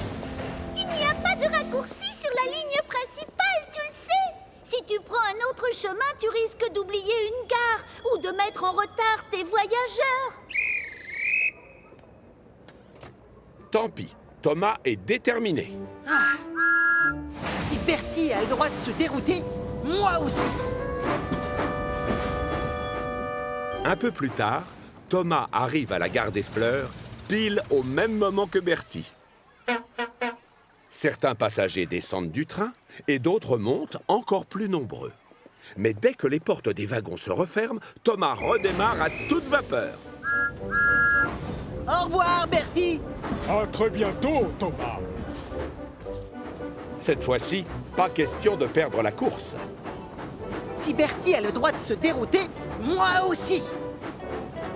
Il n'y a pas de raccourci sur la ligne principale, tu le sais. Si tu prends un autre chemin, tu risques d'oublier une gare ou de mettre en retard tes voyageurs. Tant pis, Thomas est déterminé. Ah. Si Bertie a le droit de se dérouter, moi aussi. Un peu plus tard, Thomas arrive à la gare des Fleurs, pile au même moment que Bertie. Certains passagers descendent du train et d'autres montent encore plus nombreux. Mais dès que les portes des wagons se referment, Thomas redémarre à toute vapeur. Au revoir, Bertie. À très bientôt, Thomas. Cette fois-ci, pas question de perdre la course. Si Bertie a le droit de se dérouter, moi aussi.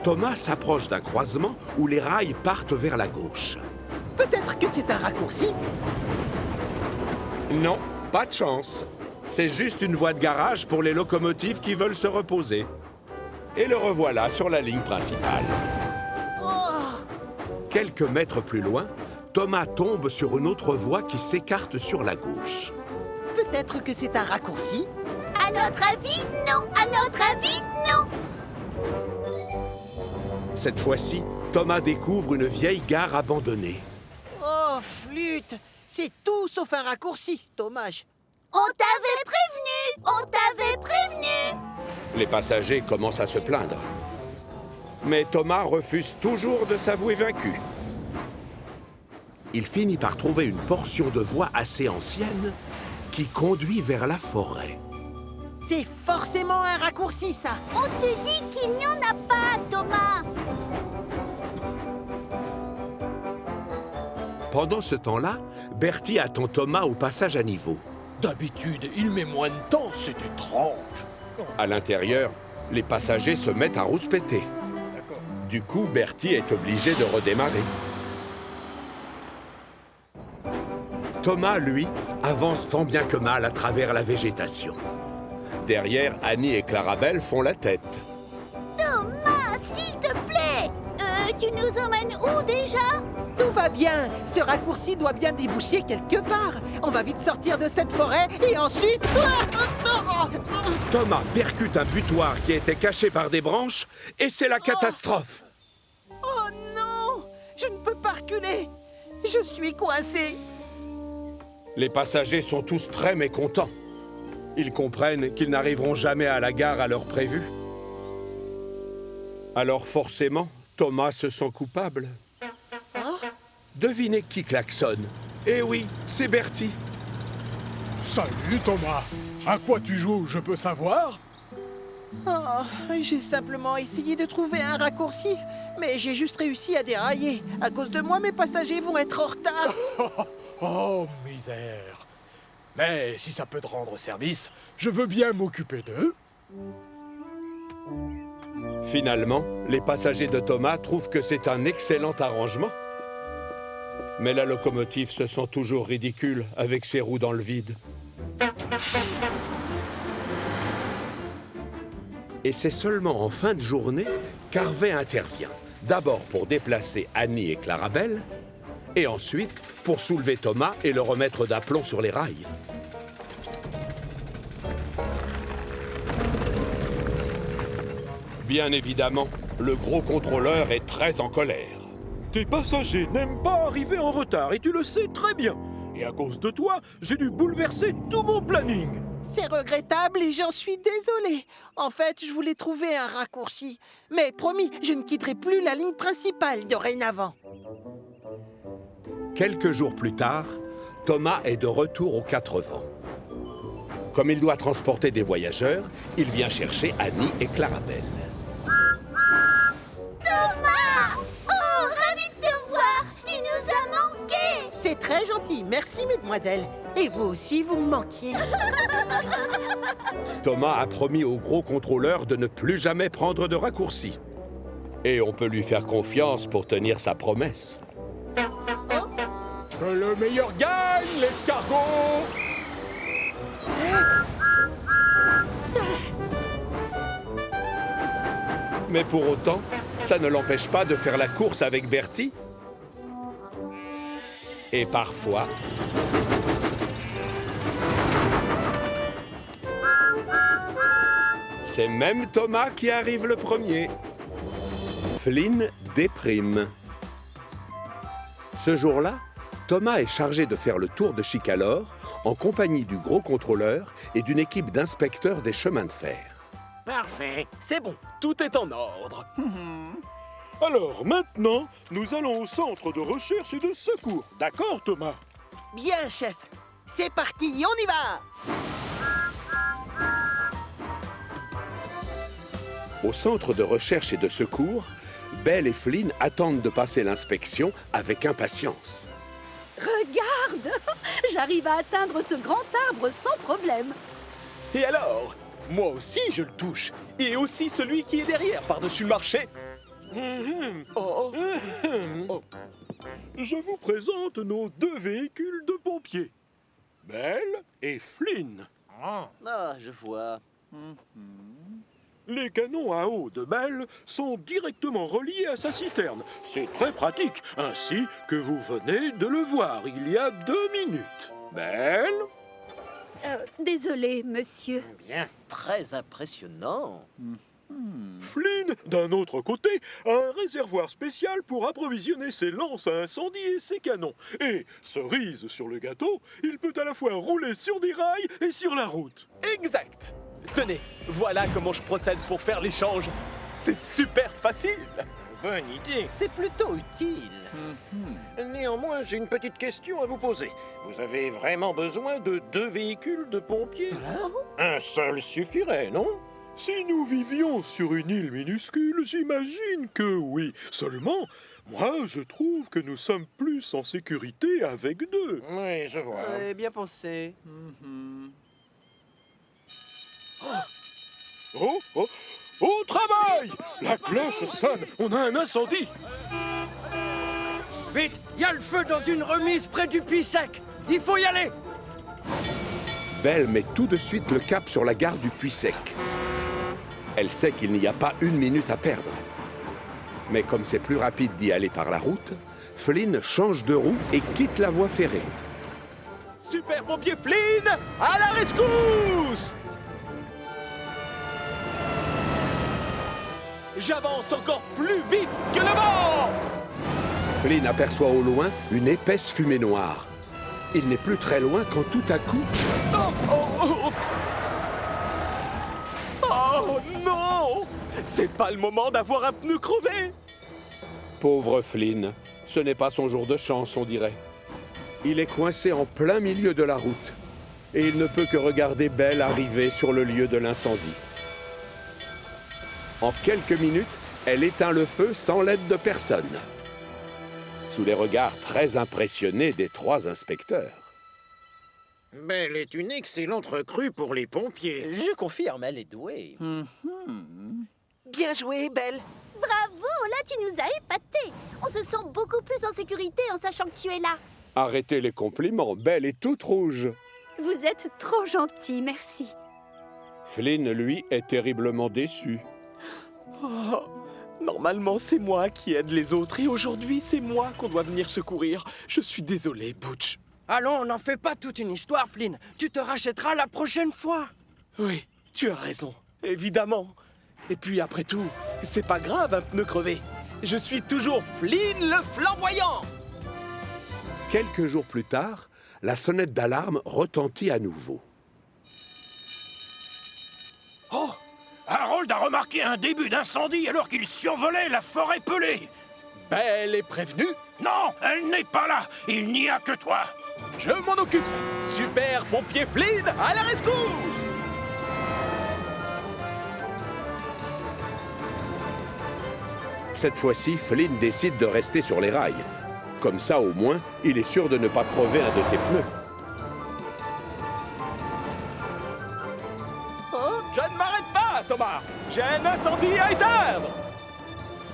Thomas s'approche d'un croisement où les rails partent vers la gauche. Peut-être que c'est un raccourci. Non, pas de chance. C'est juste une voie de garage pour les locomotives qui veulent se reposer. Et le revoilà sur la ligne principale. Quelques mètres plus loin, Thomas tombe sur une autre voie qui s'écarte sur la gauche. Peut-être que c'est un raccourci. À notre avis, non. À notre avis, non. Cette fois-ci, Thomas découvre une vieille gare abandonnée. Oh, flûte. C'est tout sauf un raccourci. Dommage. On t'avait prévenu. On t'avait prévenu. Les passagers commencent à se plaindre. Mais Thomas refuse toujours de s'avouer vaincu. Il finit par trouver une portion de voie assez ancienne qui conduit vers la forêt. C'est forcément un raccourci, ça. On te dit qu'il n'y en a pas, Thomas. Pendant ce temps-là, Bertie attend Thomas au passage à niveau. D'habitude, il met moins de temps, c'est étrange. À l'intérieur, les passagers se mettent à rouspéter. Du coup, Bertie est obligé de redémarrer. Thomas, lui, avance tant bien que mal à travers la végétation. Derrière, Annie et Clarabelle font la tête. Thomas, s'il te plaît. Tu nous emmènes où déjà? Tout va bien. Ce raccourci doit bien déboucher quelque part. On va vite sortir de cette forêt et ensuite... Thomas percute un butoir qui était caché par des branches et c'est la catastrophe. Oh non! Je ne peux pas reculer. Je suis coincé. Les passagers sont tous très mécontents. Ils comprennent qu'ils n'arriveront jamais à la gare à l'heure prévue. Alors forcément, Thomas se sent coupable. Devinez qui klaxonne. Eh oui, c'est Bertie. Salut Thomas. À quoi tu joues, je peux savoir? Oh, j'ai simplement essayé de trouver un raccourci, mais j'ai juste réussi à dérailler. À cause de moi, mes passagers vont être en retard. Oh, misère. Mais si ça peut te rendre service, je veux bien m'occuper d'eux. Finalement, les passagers de Thomas trouvent que c'est un excellent arrangement. Mais la locomotive se sent toujours ridicule avec ses roues dans le vide. Et c'est seulement en fin de journée qu'Harvey intervient. D'abord pour déplacer Annie et Clarabelle, et ensuite pour soulever Thomas et le remettre d'aplomb sur les rails. Bien évidemment, le gros contrôleur est très en colère. Tes passagers n'aiment pas arriver en retard et tu le sais très bien. Et à cause de toi, j'ai dû bouleverser tout mon planning. C'est regrettable et j'en suis désolée. En fait, je voulais trouver un raccourci. Mais promis, je ne quitterai plus la ligne principale dorénavant. Quelques jours plus tard, Thomas est de retour aux Quatre Vents. Comme il doit transporter des voyageurs, il vient chercher Annie et Clarabelle. Thomas! Oh, ravi de te revoir! Tu nous as manqué! C'est très gentil, merci mesdemoiselles. Et vous aussi, vous me manquiez. Thomas a promis au gros contrôleur de ne plus jamais prendre de raccourcis. Et on peut lui faire confiance pour tenir sa promesse. Que le meilleur gagne, l'escargot! Mais pour autant, ça ne l'empêche pas de faire la course avec Bertie. Et parfois... c'est même Thomas qui arrive le premier. Flynn déprime. Ce jour-là, Thomas est chargé de faire le tour de Chicalor en compagnie du gros contrôleur et d'une équipe d'inspecteurs des chemins de fer. Parfait. C'est bon, tout est en ordre. Alors maintenant, nous allons au centre de recherche et de secours. D'accord, Thomas? Bien, chef. C'est parti, on y va. Au centre de recherche et de secours, Belle et Flynn attendent de passer l'inspection avec impatience. Regarde! J'arrive à atteindre ce grand arbre sans problème. Et alors? Moi aussi, je le touche. Et aussi celui qui est derrière, par-dessus le marché. Je vous présente nos 2 véhicules de pompiers. Belle et Flynn. Ah, je vois. Les canons à eau de Belle sont directement reliés à sa citerne. C'est très pratique, ainsi que vous venez de le voir il y a 2 minutes. Belle? Désolé, monsieur. Bien. Très impressionnant. Flynn, d'un autre côté, a un réservoir spécial pour approvisionner ses lances à incendie et ses canons. Et, cerise sur le gâteau, il peut à la fois rouler sur des rails et sur la route. Exact. Tenez, voilà comment je procède pour faire l'échange. C'est super facile. Bonne idée. C'est plutôt utile. Néanmoins, j'ai une petite question à vous poser. Vous avez vraiment besoin de 2 véhicules de pompiers? Un seul suffirait, non? Si nous vivions sur une île minuscule, j'imagine que oui. Seulement, moi, je trouve que nous sommes plus en sécurité avec 2. Oui, je vois. Bien pensé. Au travail! La cloche sonne, on a un incendie! Vite, il y a le feu dans une remise près du puits sec. Il faut y aller. Belle met tout de suite le cap sur la gare du Puits Sec. Elle sait qu'il n'y a pas 1 minute à perdre. Mais comme c'est plus rapide d'y aller par la route, Flynn change de roue et quitte la voie ferrée. Super pompier Flynn, à la rescousse! J'avance encore plus vite que le vent! Flynn aperçoit au loin une épaisse fumée noire. Il n'est plus très loin quand tout à coup... Oh non! C'est pas le moment d'avoir un pneu crevé! Pauvre Flynn, ce n'est pas son jour de chance, on dirait. Il est coincé en plein milieu de la route. Et il ne peut que regarder Belle arriver sur le lieu de l'incendie. En quelques minutes, elle éteint le feu sans l'aide de personne. Sous les regards très impressionnés des 3 inspecteurs. Belle est une excellente recrue pour les pompiers. Je confirme, elle est douée. Bien joué, Belle. Bravo, là tu nous as épatés. On se sent beaucoup plus en sécurité en sachant que tu es là. Arrêtez les compliments, Belle est toute rouge. Vous êtes trop gentil, merci. Flynn, lui, est terriblement déçu. Oh, normalement, c'est moi qui aide les autres et aujourd'hui, c'est moi qu'on doit venir secourir. Je suis désolé, Butch. Allons, n'en fais pas toute une histoire, Flynn. Tu te rachèteras la prochaine fois. Oui, tu as raison, évidemment. Et puis après tout, c'est pas grave un pneu crevé. Je suis toujours Flynn le flamboyant. Quelques jours plus tard, la sonnette d'alarme retentit à nouveau. Oh! Harold a remarqué un début d'incendie alors qu'il survolait la forêt pelée. Belle est prévenue? Non, elle n'est pas là. Il n'y a que toi. Je m'en occupe. Super pompier Flynn, à la rescousse! Cette fois-ci, Flynn décide de rester sur les rails. Comme ça, au moins, il est sûr de ne pas crever un de ses pneus. Je ne m'arrête pas, Thomas. J'ai un incendie à éteindre.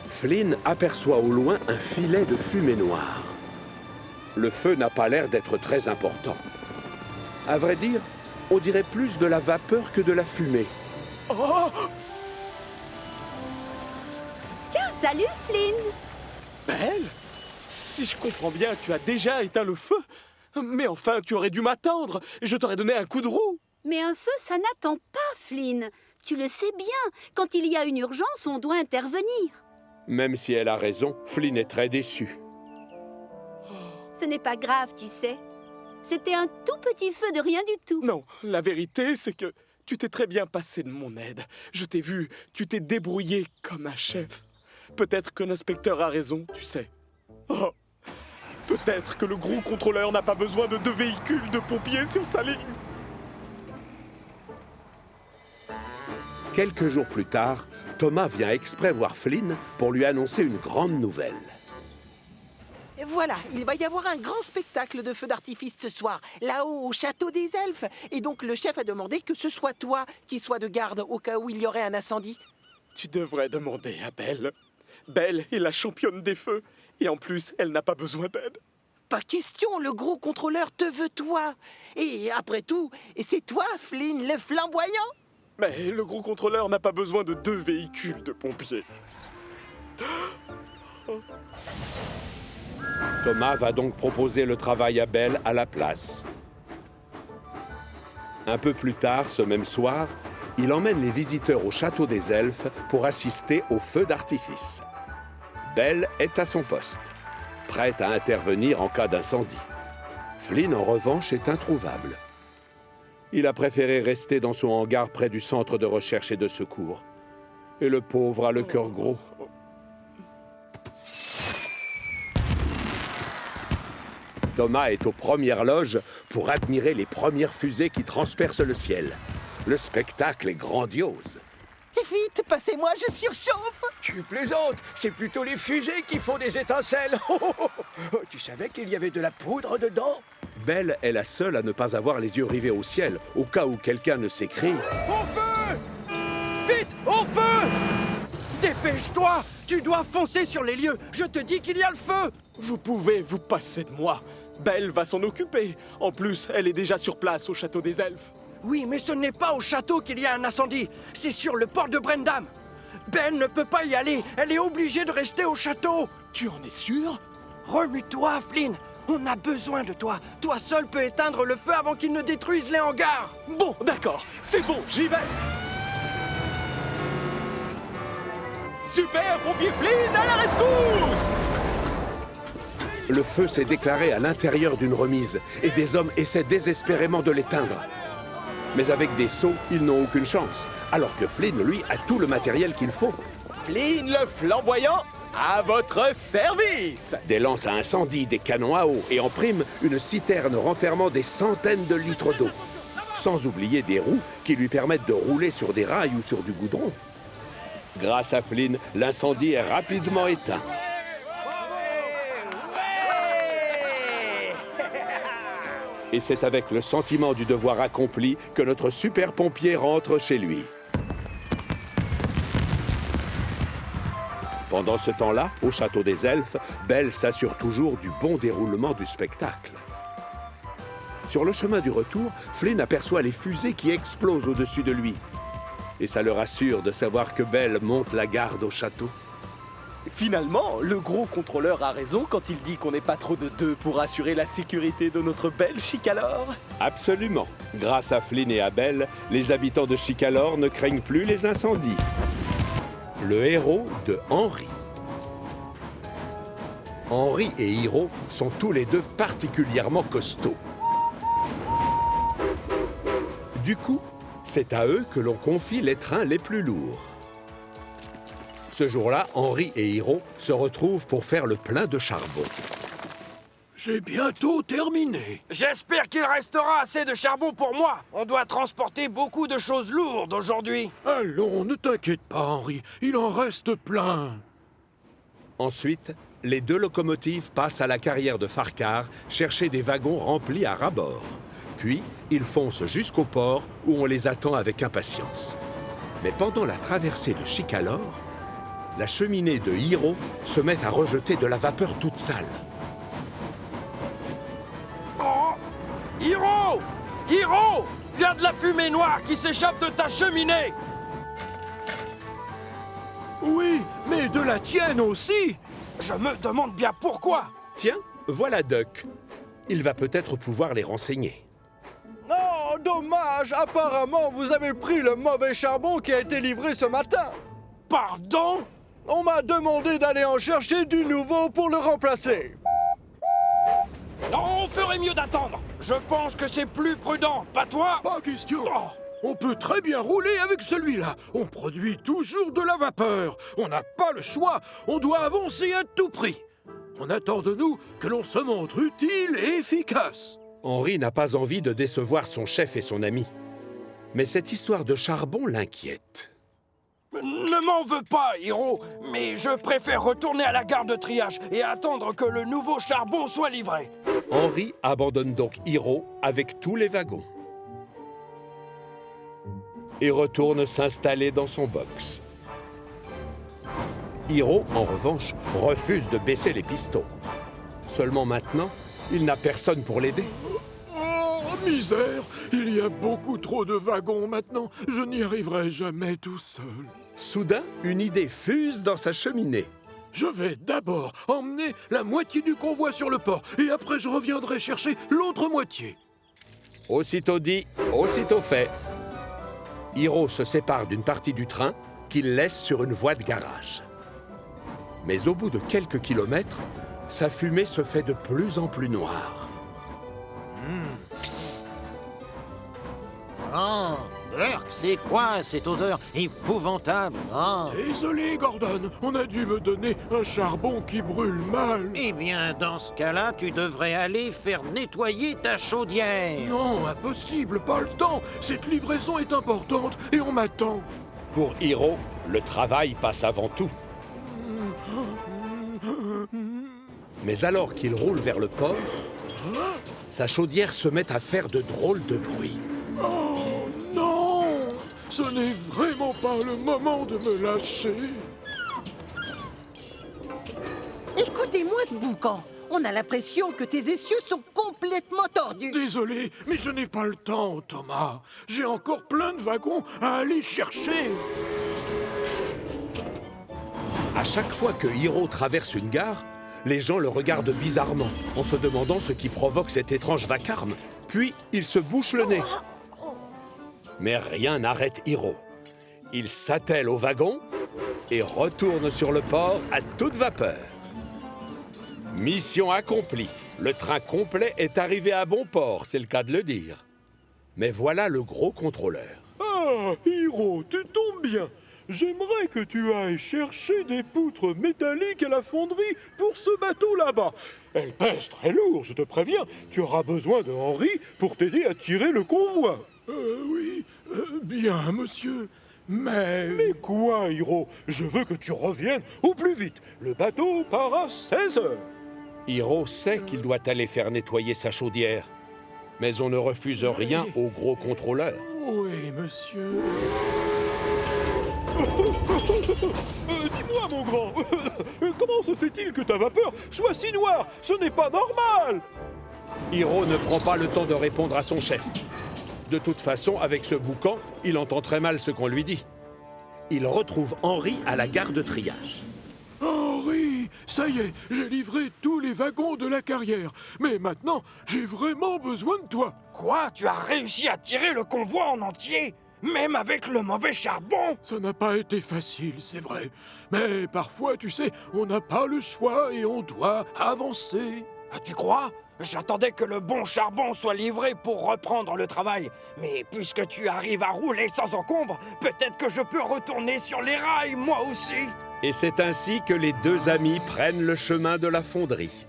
Flynn aperçoit au loin un filet de fumée noire. Le feu n'a pas l'air d'être très important. À vrai dire, on dirait plus de la vapeur que de la fumée. Oh! Tiens, salut, Flynn. Belle? Si je comprends bien, tu as déjà éteint le feu. Mais enfin, tu aurais dû m'attendre. Je t'aurais donné un coup de roue. Mais un feu, ça n'attend pas, Flynn. Tu le sais bien, quand il y a une urgence, on doit intervenir. Même si elle a raison, Flynn est très déçu. Ce n'est pas grave, tu sais. C'était un tout petit feu de rien du tout. Non, la vérité, c'est que tu t'es très bien passé de mon aide. Je t'ai vu, tu t'es débrouillé comme un chef. Peut-être que l'inspecteur a raison, tu sais. Oh, Peut-être que le gros contrôleur n'a pas besoin de 2 véhicules de pompiers sur sa ligne. Quelques jours plus tard, Thomas vient exprès voir Flynn pour lui annoncer une grande nouvelle. Et voilà, il va y avoir un grand spectacle de feux d'artifice ce soir, là-haut au château des elfes. Et donc le chef a demandé que ce soit toi qui sois de garde au cas où il y aurait un incendie. Tu devrais demander à Belle. Belle est la championne des feux. Et en plus, elle n'a pas besoin d'aide. Pas question, le gros contrôleur te veut toi. Et après tout, c'est toi, Flynn, le flamboyant. Mais le gros contrôleur n'a pas besoin de 2 véhicules de pompiers. Thomas va donc proposer le travail à Belle à la place. Un peu plus tard, ce même soir, il emmène les visiteurs au château des elfes pour assister au feu d'artifice. Belle est à son poste, prête à intervenir en cas d'incendie. Flynn, en revanche, est introuvable. Il a préféré rester dans son hangar près du centre de recherche et de secours. Et le pauvre a le cœur gros. Thomas est aux premières loges pour admirer les premières fusées qui transpercent le ciel. Le spectacle est grandiose. Vite, passez-moi, je surchauffe. Tu plaisantes, c'est plutôt les fusées qui font des étincelles. Tu savais qu'il y avait de la poudre dedans? Belle est la seule à ne pas avoir les yeux rivés au ciel, au cas où quelqu'un ne s'écrie. Au feu! Vite, au feu! Dépêche-toi! Tu dois foncer sur les lieux. Je te dis qu'il y a le feu! Vous pouvez vous passer de moi. Belle va s'en occuper. En plus, elle est déjà sur place au château des elfes. Oui, mais ce n'est pas au château qu'il y a un incendie. C'est sur le port de Brendam. Belle ne peut pas y aller. Elle est obligée de rester au château. Tu en es sûr? Remue-toi, Flynn. On a besoin de toi. Toi seul peux éteindre le feu avant qu'il ne détruise les hangars. Bon, d'accord. C'est bon, j'y vais. Super pompier Flynn à la rescousse! Le feu s'est déclaré à l'intérieur d'une remise et des hommes essaient désespérément de l'éteindre. Mais avec des seaux, ils n'ont aucune chance, alors que Flynn, lui, a tout le matériel qu'il faut. Flynn le flamboyant, à votre service! Des lances à incendie, des canons à eau et en prime, une citerne renfermant des centaines de litres d'eau. Sans oublier des roues qui lui permettent de rouler sur des rails ou sur du goudron. Grâce à Flynn, l'incendie est rapidement éteint. Et c'est avec le sentiment du devoir accompli que notre super pompier rentre chez lui. Pendant ce temps-là, au château des elfes, Belle s'assure toujours du bon déroulement du spectacle. Sur le chemin du retour, Flynn aperçoit les fusées qui explosent au-dessus de lui. Et ça le rassure de savoir que Belle monte la garde au château. Finalement, le gros contrôleur a raison quand il dit qu'on n'est pas trop de 2 pour assurer la sécurité de notre belle Chicalor. Absolument. Grâce à Flynn et à Belle, les habitants de Chicalor ne craignent plus les incendies. Le héros de Henri. Henri et Hiro sont tous les deux particulièrement costauds. Du coup, c'est à eux que l'on confie les trains les plus lourds. Ce jour-là, Henri et Hiro se retrouvent pour faire le plein de charbon. J'ai bientôt terminé. J'espère qu'il restera assez de charbon pour moi. On doit transporter beaucoup de choses lourdes aujourd'hui. Allons, ne t'inquiète pas, Henri. Il en reste plein. Ensuite, les 2 locomotives passent à la carrière de Farcar chercher des wagons remplis à ras-bord. Puis, ils foncent jusqu'au port où on les attend avec impatience. Mais pendant la traversée de Chicalor, la cheminée de Hiro se met à rejeter de la vapeur toute sale. Oh! Hiro! Hiro! Il y a de la fumée noire qui s'échappe de ta cheminée! Oui, mais de la tienne aussi! Je me demande bien pourquoi! Tiens, voilà Duck. Il va peut-être pouvoir les renseigner. Oh, dommage! Apparemment, vous avez pris le mauvais charbon qui a été livré ce matin. Pardon? On m'a demandé d'aller en chercher du nouveau pour le remplacer. Non, on ferait mieux d'attendre. Je pense que c'est plus prudent, pas toi? Pas question. On peut très bien rouler avec celui-là. On produit toujours de la vapeur. On n'a pas le choix. On doit avancer à tout prix. On attend de nous que l'on se montre utile et efficace. Henri n'a pas envie de décevoir son chef et son ami. Mais cette histoire de charbon l'inquiète. Ne m'en veux pas, Hiro, mais je préfère retourner à la gare de triage et attendre que le nouveau charbon soit livré. Henri abandonne donc Hiro avec tous les wagons. Et retourne s'installer dans son box. Hiro, en revanche, refuse de baisser les pistons. Seulement maintenant, il n'a personne pour l'aider. Oh, misère! Il y a beaucoup trop de wagons maintenant. Je n'y arriverai jamais tout seul. Soudain, une idée fuse dans sa cheminée. Je vais d'abord emmener la moitié du convoi sur le port, et après je reviendrai chercher l'autre moitié. Aussitôt dit, aussitôt fait. Hiro se sépare d'une partie du train qu'il laisse sur une voie de garage. Mais au bout de quelques kilomètres, sa fumée se fait de plus en plus noire. Oh, Burk, c'est quoi cette odeur épouvantable? Oh. Désolé, Gordon, on a dû me donner un charbon qui brûle mal. Eh bien, dans ce cas-là, tu devrais aller faire nettoyer ta chaudière. Non, impossible, pas le temps. Cette livraison est importante et on m'attend. Pour Hiro, le travail passe avant tout. Mais alors qu'il roule vers le port, sa chaudière se met à faire de drôles de bruits. Oh non! Ce n'est vraiment pas le moment de me lâcher. Écoutez-moi ce boucan. On a l'impression que tes essieux sont complètement tordus. Désolé, mais je n'ai pas le temps, Thomas. J'ai encore plein de wagons à aller chercher. À chaque fois que Hiro traverse une gare, les gens le regardent bizarrement, en se demandant ce qui provoque cet étrange vacarme. Puis, il se bouche le nez. Mais rien n'arrête Hiro. Il s'attelle au wagon et retourne sur le port à toute vapeur. Mission accomplie. Le train complet est arrivé à bon port, c'est le cas de le dire. Mais voilà le gros contrôleur. Ah, Hiro, tu tombes bien. J'aimerais que tu ailles chercher des poutres métalliques à la fonderie pour ce bateau là-bas. Elles pèsent très lourd, je te préviens. Tu auras besoin de Henri pour t'aider à tirer le convoi. Oui, bien, monsieur, mais... Mais quoi, Hiro? Je veux que tu reviennes au plus vite. Le bateau part à 16 heures. Hiro sait qu'il doit aller faire nettoyer sa chaudière. Mais on ne refuse rien au gros contrôleur. Oui, monsieur... Dis-moi, mon grand, comment se fait-il que ta vapeur soit si noire? Ce n'est pas normal! Hiro ne prend pas le temps de répondre à son chef. De toute façon, avec ce boucan, il entend très mal ce qu'on lui dit. Il retrouve Henri à la gare de triage. Henri, ça y est, j'ai livré tous les wagons de la carrière. Mais maintenant, j'ai vraiment besoin de toi. Quoi? Tu as réussi à tirer le convoi en entier? Même avec le mauvais charbon? Ça n'a pas été facile, c'est vrai. Mais parfois, tu sais, on n'a pas le choix et on doit avancer. Ah, tu crois? J'attendais que le bon charbon soit livré pour reprendre le travail. Mais puisque tu arrives à rouler sans encombre, peut-être que je peux retourner sur les rails, moi aussi. Et c'est ainsi que les deux amis prennent le chemin de la fonderie.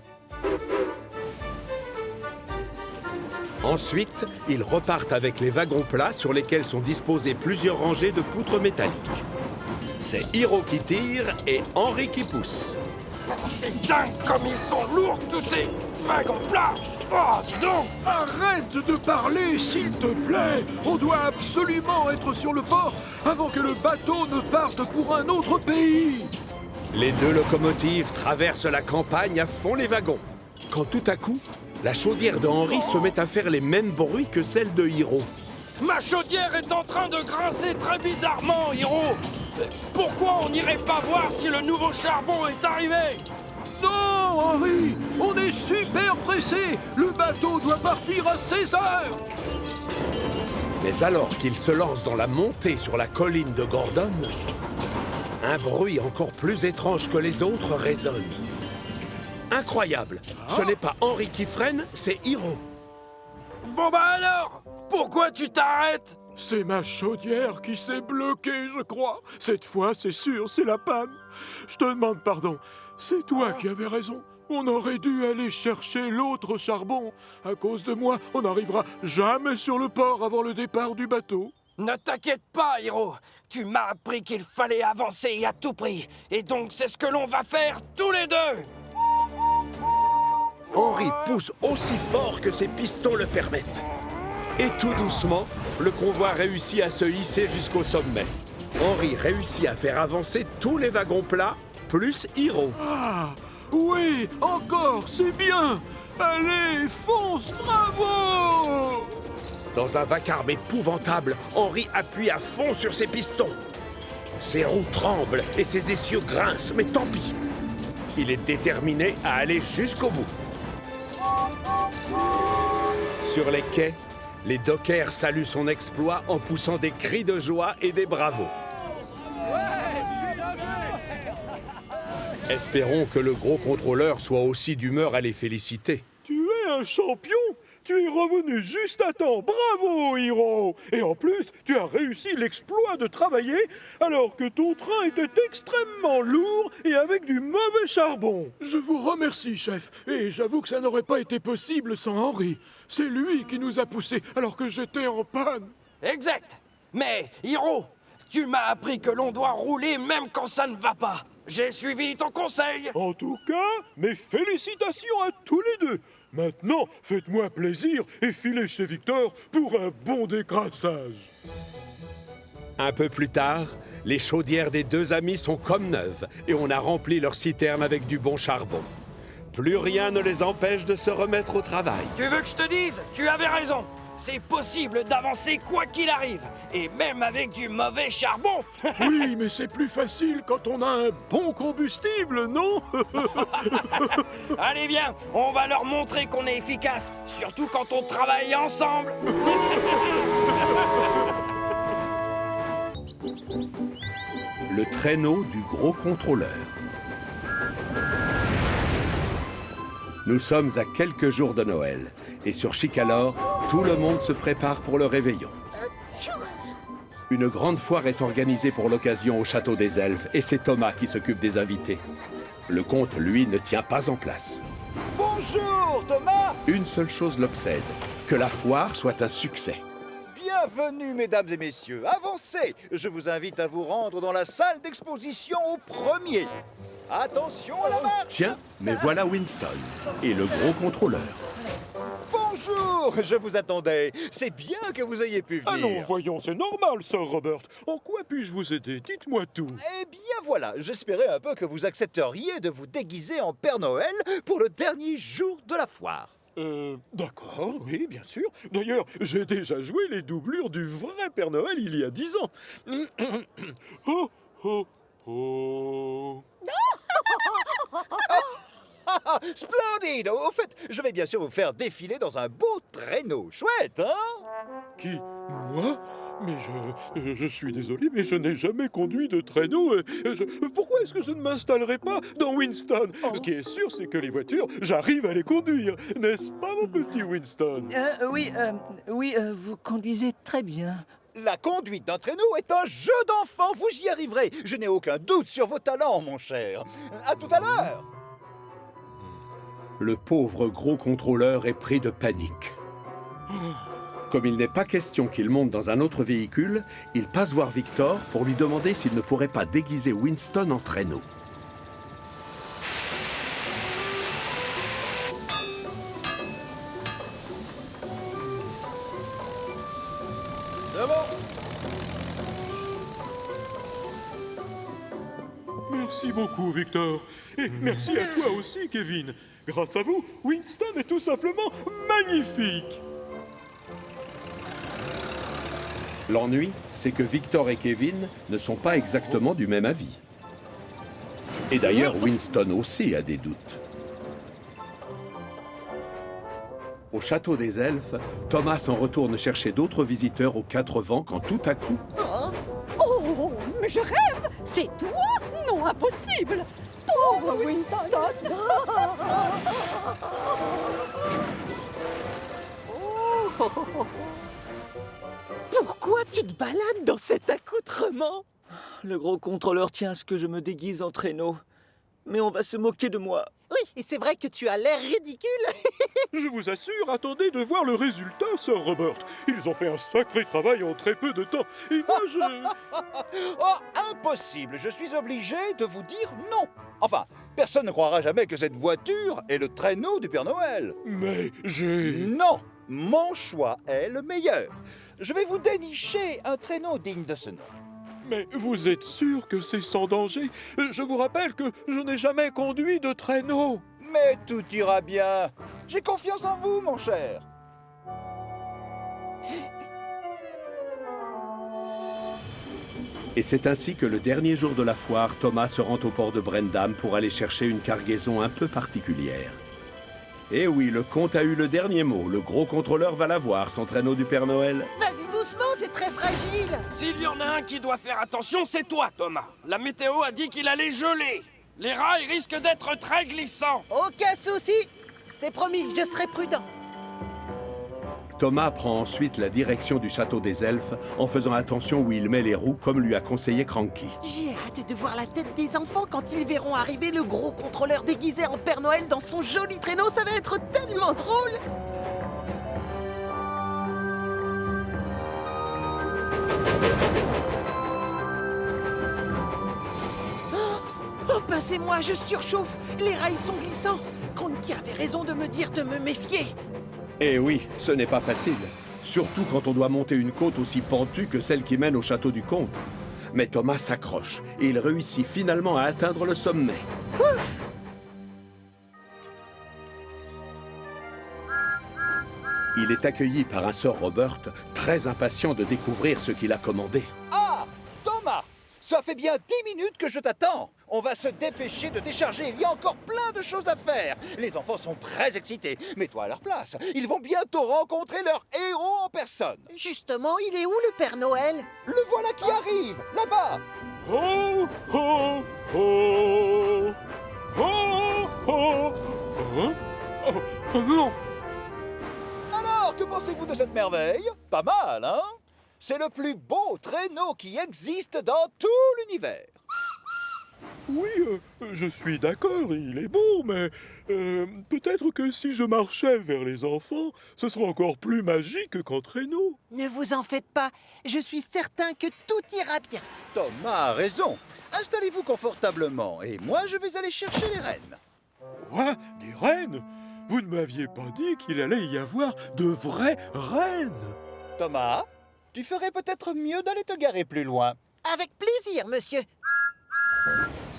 Ensuite, ils repartent avec les wagons plats sur lesquels sont disposées plusieurs rangées de poutres métalliques. C'est Hiro qui tire et Henri qui pousse. C'est dingue comme ils sont lourds, tous ces wagons plats! Oh, dis donc! Arrête de parler, s'il te plaît! On doit absolument être sur le port avant que le bateau ne parte pour un autre pays! Les deux locomotives traversent la campagne à fond les wagons. Quand tout à coup, la chaudière de Henri se met à faire les mêmes bruits que celle de Hiro. Ma chaudière est en train de grincer très bizarrement, Hiro! Pourquoi on n'irait pas voir si le nouveau charbon est arrivé? Non, Henri! On est super pressé! Le bateau doit partir à 16 heures! Mais alors qu'il se lance dans la montée sur la colline de Gordon, un bruit encore plus étrange que les autres résonne. Incroyable! Ce n'est pas Henri qui freine, c'est Hiro. Bon bah alors! Pourquoi tu t'arrêtes? C'est ma chaudière qui s'est bloquée, je crois. Cette fois, c'est sûr, c'est la panne. Je te demande pardon. C'est toi qui avais raison. On aurait dû aller chercher l'autre charbon. À cause de moi, on n'arrivera jamais sur le port avant le départ du bateau. Ne t'inquiète pas, Hiro. Tu m'as appris qu'il fallait avancer à tout prix. Et donc c'est ce que l'on va faire tous les deux. Henri pousse aussi fort que ses pistons le permettent. Et tout doucement, le convoi réussit à se hisser jusqu'au sommet. Henri réussit à faire avancer tous les wagons plats, plus Hiro. Ah, oui, encore, c'est bien. Allez, fonce, bravo! Dans un vacarme épouvantable, Henri appuie à fond sur ses pistons. Ses roues tremblent et ses essieux grincent, mais tant pis. Il est déterminé à aller jusqu'au bout. Sur les quais, les dockers saluent son exploit en poussant des cris de joie et des bravos. Espérons que le gros contrôleur soit aussi d'humeur à les féliciter. Tu es un champion! Tu es revenu juste à temps. Bravo, Hiro! Et en plus, tu as réussi l'exploit de travailler alors que ton train était extrêmement lourd et avec du mauvais charbon. Je vous remercie, chef. Et j'avoue que ça n'aurait pas été possible sans Henri. C'est lui qui nous a poussés alors que j'étais en panne. Exact. Mais, Hiro, tu m'as appris que l'on doit rouler même quand ça ne va pas. J'ai suivi ton conseil. En tout cas, mes félicitations à tous les deux. Maintenant, faites-moi plaisir et filez chez Victor pour un bon décrassage. Un peu plus tard, les chaudières des deux amis sont comme neuves et on a rempli leur citerne avec du bon charbon. Plus rien ne les empêche de se remettre au travail. Tu veux que je te dise? Tu avais raison. C'est possible d'avancer quoi qu'il arrive. Et même avec du mauvais charbon. Oui, mais c'est plus facile quand on a un bon combustible, non? Allez, viens, on va leur montrer qu'on est efficace. Surtout quand on travaille ensemble. Le traîneau du gros contrôleur. Nous sommes à quelques jours de Noël. Et sur Chicalor, tout le monde se prépare pour le réveillon. Une grande foire est organisée pour l'occasion au château des Elfes et c'est Thomas qui s'occupe des invités. Le comte, lui, ne tient pas en place. Bonjour, Thomas! Une seule chose l'obsède, que la foire soit un succès. Bienvenue, mesdames et messieurs. Avancez! Je vous invite à vous rendre dans la salle d'exposition au premier. Attention à la marche! Tiens, mais voilà Winston et le gros contrôleur. Bonjour, je vous attendais. C'est bien que vous ayez pu venir. Ah non, voyons, c'est normal, Sir Robert. En quoi puis-je vous aider? Dites-moi tout. Eh bien voilà, j'espérais un peu que vous accepteriez de vous déguiser en Père Noël pour le dernier jour de la foire. D'accord, oui, bien sûr. D'ailleurs, j'ai déjà joué les doublures du vrai Père Noël il y a 10 ans. Oh, oh, oh. Splendide! Au fait, je vais bien sûr vous faire défiler dans un beau traîneau. Chouette, hein? Qui? Moi? Mais je suis désolé, mais je n'ai jamais conduit de traîneau. Pourquoi est-ce que je ne m'installerai pas dans Winston? Ce qui est sûr, c'est que les voitures, j'arrive à les conduire. N'est-ce pas, mon petit Winston? Oui, vous conduisez très bien. La conduite d'un traîneau est un jeu d'enfant. Vous y arriverez. Je n'ai aucun doute sur vos talents, mon cher. À tout à l'heure! Le pauvre gros contrôleur est pris de panique. Comme il n'est pas question qu'il monte dans un autre véhicule, il passe voir Victor pour lui demander s'il ne pourrait pas déguiser Winston en traîneau. C'est bon. Merci beaucoup, Victor. Et merci à toi aussi, Kevin. Grâce à vous, Winston est tout simplement magnifique. L'ennui, c'est que Victor et Kevin ne sont pas exactement du même avis. Et d'ailleurs, Winston aussi a des doutes. Au château des Elfes, Thomas en retourne chercher d'autres visiteurs aux quatre vents quand tout à coup... Oh, mais je rêve! C'est toi? Non, impossible! Pauvre Winston! Pourquoi tu te balades dans cet accoutrement? Le gros contrôleur tient à ce que je me déguise en traîneau. Mais on va se moquer de moi. Oui, et c'est vrai que tu as l'air ridicule. Je vous assure, attendez de voir le résultat, Sir Robert. Ils ont fait un sacré travail en très peu de temps. Et moi, Oh, impossible! Je suis obligé de vous dire non. Enfin, personne ne croira jamais que cette voiture est le traîneau du Père Noël. Mais j'ai... Non! Mon choix est le meilleur. Je vais vous dénicher un traîneau digne de ce nom. Mais vous êtes sûr que c'est sans danger? Je vous rappelle que je n'ai jamais conduit de traîneau. Mais tout ira bien. J'ai confiance en vous, mon cher. Et c'est ainsi que le dernier jour de la foire, Thomas se rend au port de Brendam pour aller chercher une cargaison un peu particulière. Et oui, le comte a eu le dernier mot. Le gros contrôleur va l'avoir, son traîneau du Père Noël. Vas-y doucement, c'est très fragile. S'il y en a un qui doit faire attention, c'est toi, Thomas. La météo a dit qu'il allait geler. Les rails risquent d'être très glissants. Aucun souci. C'est promis, je serai prudent. Thomas prend ensuite la direction du château des elfes en faisant attention où il met les roues comme lui a conseillé Cranky. J'ai hâte de voir la tête des enfants quand ils verront arriver le gros contrôleur déguisé en Père Noël dans son joli traîneau. Ça va être tellement drôle. Oh, passez-moi, je surchauffe. Les rails sont glissants. Cranky avait raison de me dire de me méfier. Eh oui, ce n'est pas facile. Surtout quand on doit monter une côte aussi pentue que celle qui mène au château du comte. Mais Thomas s'accroche et il réussit finalement à atteindre le sommet. Il est accueilli par un Sir Robert, très impatient de découvrir ce qu'il a commandé. Ah, Thomas, ça fait bien 10 minutes que je t'attends. On va se dépêcher de décharger, il y a encore plein de choses à faire. Les enfants sont très excités. Mets-toi à leur place. Ils vont bientôt rencontrer leur héros en personne. Justement, il est où le Père Noël? Le voilà qui arrive, là-bas. Oh, oh, oh, oh, oh, hein? Oh non! Alors, que pensez-vous de cette merveille? Pas mal, hein? C'est le plus beau traîneau qui existe dans tout l'univers. Oui, je suis d'accord, il est beau, mais peut-être que si je marchais vers les enfants, ce serait encore plus magique qu'en traîneau. Ne vous en faites pas, je suis certain que tout ira bien. Thomas a raison. Installez-vous confortablement et moi je vais aller chercher les rennes. Quoi? Des rennes? Vous ne m'aviez pas dit qu'il allait y avoir de vraies rennes? Thomas, tu ferais peut-être mieux d'aller te garer plus loin. Avec plaisir, monsieur.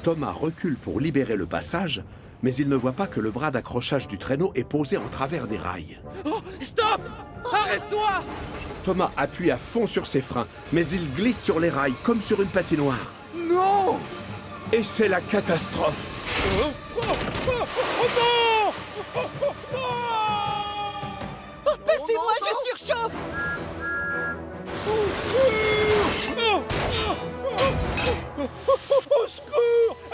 Thomas recule pour libérer le passage, mais il ne voit pas que le bras d'accrochage du traîneau est posé en travers des rails. Oh, stop! Arrête-toi! Thomas appuie à fond sur ses freins, mais il glisse sur les rails comme sur une patinoire. Non! Et c'est la catastrophe. Oh, passez-moi, je surchauffe! Au secours! À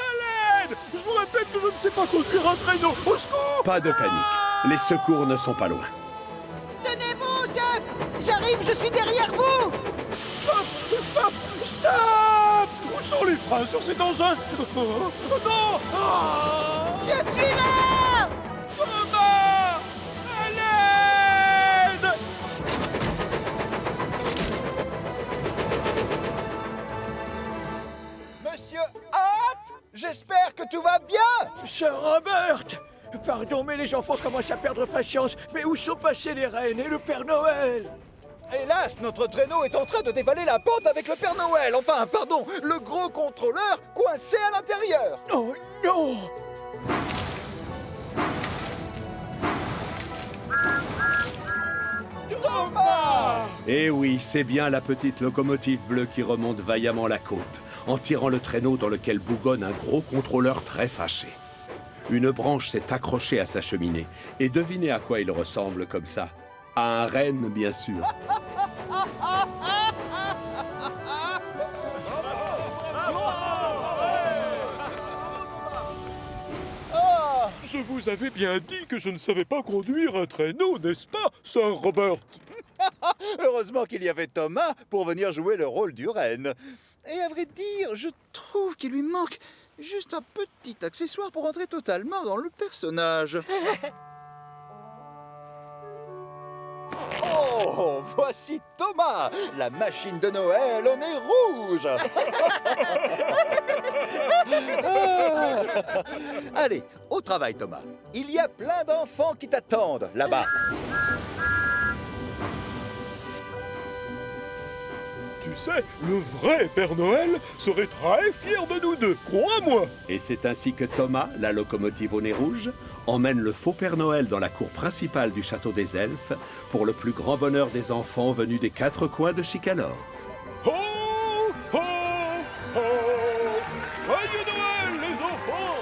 l'aide! Je vous répète que je ne sais pas conduire un traîneau! Au secours! Pas de panique, les secours ne sont pas loin. Tenez-vous, chef! J'arrive, je suis derrière vous! Stop! Stop! Stop! Où sont les freins sur cet engin? Oh, non! Oh! Je suis là! Thomas! À l'aide! Monsieur Hart, j'espère que tout va bien. Cher Robert! Pardon, mais les enfants commencent à perdre patience. Mais où sont passés les rennes et le Père Noël? Hélas, notre traîneau est en train de dévaler la pente avec le Père Noël. Enfin, pardon, le gros contrôleur coincé à l'intérieur. Oh non! Thomas! Eh oui, c'est bien la petite locomotive bleue qui remonte vaillamment la côte, en tirant le traîneau dans lequel bougonne un gros contrôleur très fâché. Une branche s'est accrochée à sa cheminée, et devinez à quoi il ressemble comme ça. À un renne, bien sûr. Je vous avais bien dit que je ne savais pas conduire un traîneau, n'est-ce pas, Sir Robert? Heureusement qu'il y avait Thomas pour venir jouer le rôle du renne. Et à vrai dire, je trouve qu'il lui manque Juste un petit accessoire pour entrer totalement dans le personnage. Oh, voici Thomas, la machine de Noël au nez rouge. Allez, au travail Thomas. Il y a plein d'enfants qui t'attendent là-bas. Tu sais, le vrai Père Noël serait très fier de nous deux, crois-moi. Et c'est ainsi que Thomas, la locomotive au nez rouge, emmène le faux Père Noël dans la cour principale du château des elfes pour le plus grand bonheur des enfants venus des 4 coins de Chicalor. Ho, ho, ho! Joyeux Noël, les enfants!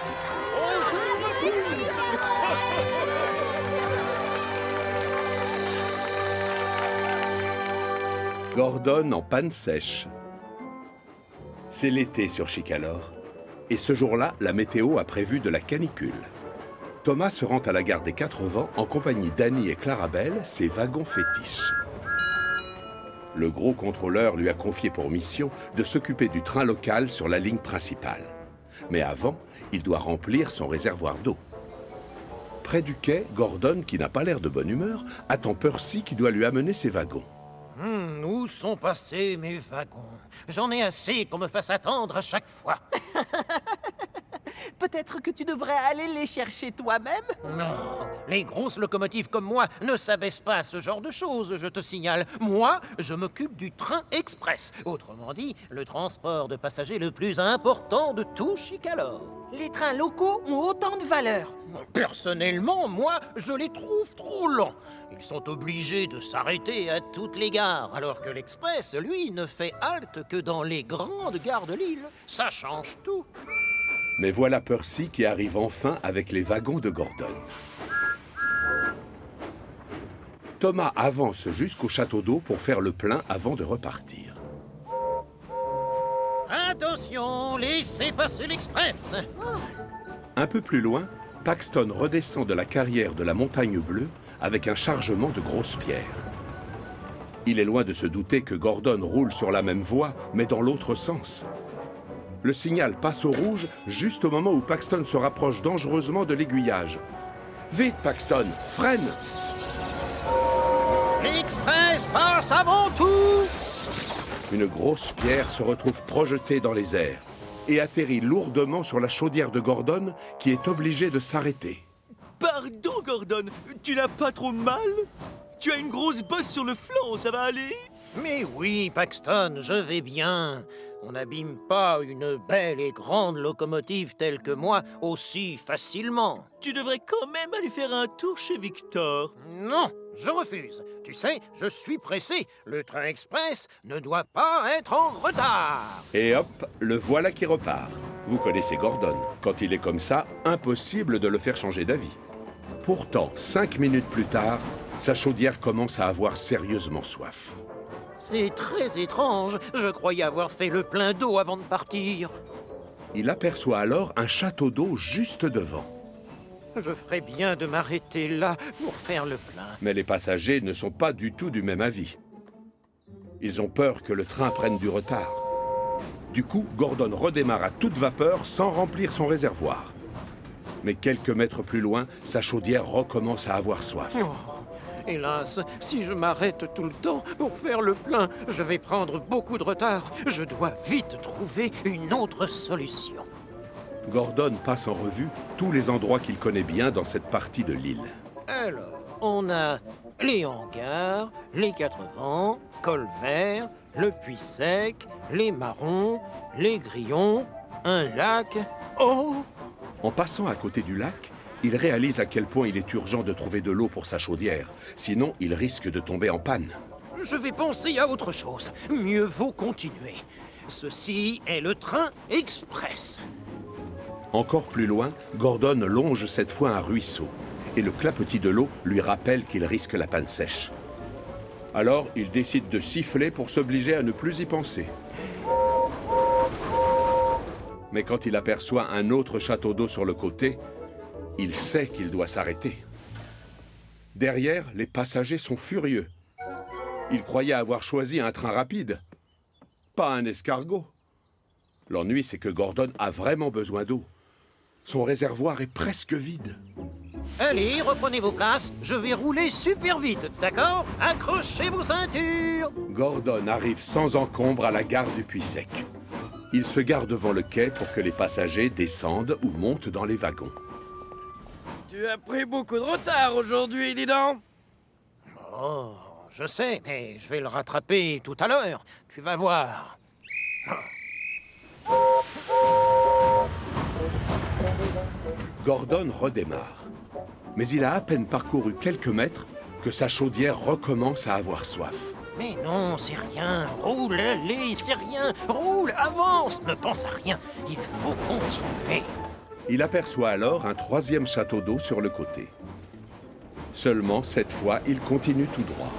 Gordon en panne sèche. C'est l'été sur Chicalor, et ce jour-là, la météo a prévu de la canicule. Thomas se rend à la gare des 4 Vents en compagnie d'Annie et Clarabelle, ses wagons fétiches. Le gros contrôleur lui a confié pour mission de s'occuper du train local sur la ligne principale. Mais avant, il doit remplir son réservoir d'eau. Près du quai, Gordon, qui n'a pas l'air de bonne humeur, attend Percy qui doit lui amener ses wagons. Où sont passés mes wagons? J'en ai assez qu'on me fasse attendre à chaque fois. Peut-être que tu devrais aller les chercher toi-même? Non, les grosses locomotives comme moi ne s'abaissent pas à ce genre de choses, je te signale. Moi, je m'occupe du train express. Autrement dit, le transport de passagers le plus important de tout Chicalor. Les trains locaux ont autant de valeur. Personnellement, moi, je les trouve trop lents. Ils sont obligés de s'arrêter à toutes les gares, alors que l'express, lui, ne fait halte que dans les grandes gares de l'île. Ça change tout. Mais voilà Percy qui arrive enfin avec les wagons de Gordon. Thomas avance jusqu'au château d'eau pour faire le plein avant de repartir. Attention, laissez passer l'express. Un peu plus loin, Paxton redescend de la carrière de la Montagne Bleue avec un chargement de grosses pierres. Il est loin de se douter que Gordon roule sur la même voie, mais dans l'autre sens. Le signal passe au rouge juste au moment où Paxton se rapproche dangereusement de l'aiguillage. Vite, Paxton, freine! L'express passe avant tout! Une grosse pierre se retrouve projetée dans les airs et atterrit lourdement sur la chaudière de Gordon, qui est obligé de s'arrêter. Pardon, Gordon, tu n'as pas trop mal? Tu as une grosse bosse sur le flanc, ça va aller? Mais oui, Paxton, je vais bien. On n'abîme pas une belle et grande locomotive telle que moi aussi facilement. Tu devrais quand même aller faire un tour chez Victor. Non, je refuse. Tu sais, je suis pressé. Le train express ne doit pas être en retard. Et hop, le voilà qui repart. Vous connaissez Gordon. Quand il est comme ça, impossible de le faire changer d'avis. Pourtant, 5 minutes plus tard, sa chaudière commence à avoir sérieusement soif. C'est très étrange. Je croyais avoir fait le plein d'eau avant de partir. Il aperçoit alors un château d'eau juste devant. Je ferais bien de m'arrêter là pour faire le plein. Mais les passagers ne sont pas du tout du même avis. Ils ont peur que le train prenne du retard. Du coup, Gordon redémarre à toute vapeur sans remplir son réservoir. Mais quelques mètres plus loin, sa chaudière recommence à avoir soif. Oh, hélas, si je m'arrête tout le temps pour faire le plein, je vais prendre beaucoup de retard. Je dois vite trouver une autre solution. Gordon passe en revue tous les endroits qu'il connaît bien dans cette partie de l'île. Alors, on a les hangars, les 4 Vents, Colvert, le Puits Sec, les Marrons, les Grillons, un lac... Oh! En passant à côté du lac, il réalise à quel point il est urgent de trouver de l'eau pour sa chaudière. Sinon, il risque de tomber en panne. Je vais penser à autre chose. Mieux vaut continuer. Ceci est le train express. Encore plus loin, Gordon longe cette fois un ruisseau. Et le clapotis de l'eau lui rappelle qu'il risque la panne sèche. Alors, il décide de siffler pour s'obliger à ne plus y penser. Mais quand il aperçoit un autre château d'eau sur le côté, il sait qu'il doit s'arrêter. Derrière, les passagers sont furieux. Ils croyaient avoir choisi un train rapide, pas un escargot. L'ennui, c'est que Gordon a vraiment besoin d'eau. Son réservoir est presque vide. Allez, reprenez vos places, je vais rouler super vite, d'accord? Accrochez vos ceintures! Gordon arrive sans encombre à la gare du Puy-Sec. Il se gare devant le quai pour que les passagers descendent ou montent dans les wagons. Tu as pris beaucoup de retard aujourd'hui, dis donc. Oh, je sais, mais je vais le rattraper tout à l'heure. Tu vas voir. Gordon redémarre. Mais il a à peine parcouru quelques mètres que sa chaudière recommence à avoir soif. Mais non, c'est rien. Roule, allez, c'est rien. Roule, avance, ne pense à rien. Il faut continuer. Il aperçoit alors un troisième château d'eau sur le côté. Seulement, cette fois, il continue tout droit.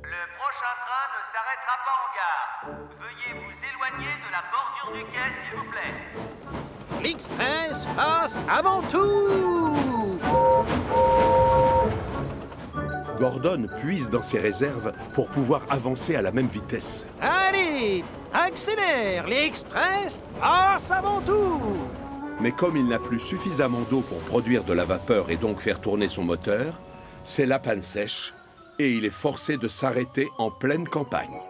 Le prochain train ne s'arrêtera pas en gare. Veuillez vous éloigner de la bordure du quai, s'il vous plaît. L'Express passe avant tout! Gordon puise dans ses réserves pour pouvoir avancer à la même vitesse. Allez, accélère, l'Express passe avant tout! Mais comme il n'a plus suffisamment d'eau pour produire de la vapeur et donc faire tourner son moteur, c'est la panne sèche et il est forcé de s'arrêter en pleine campagne.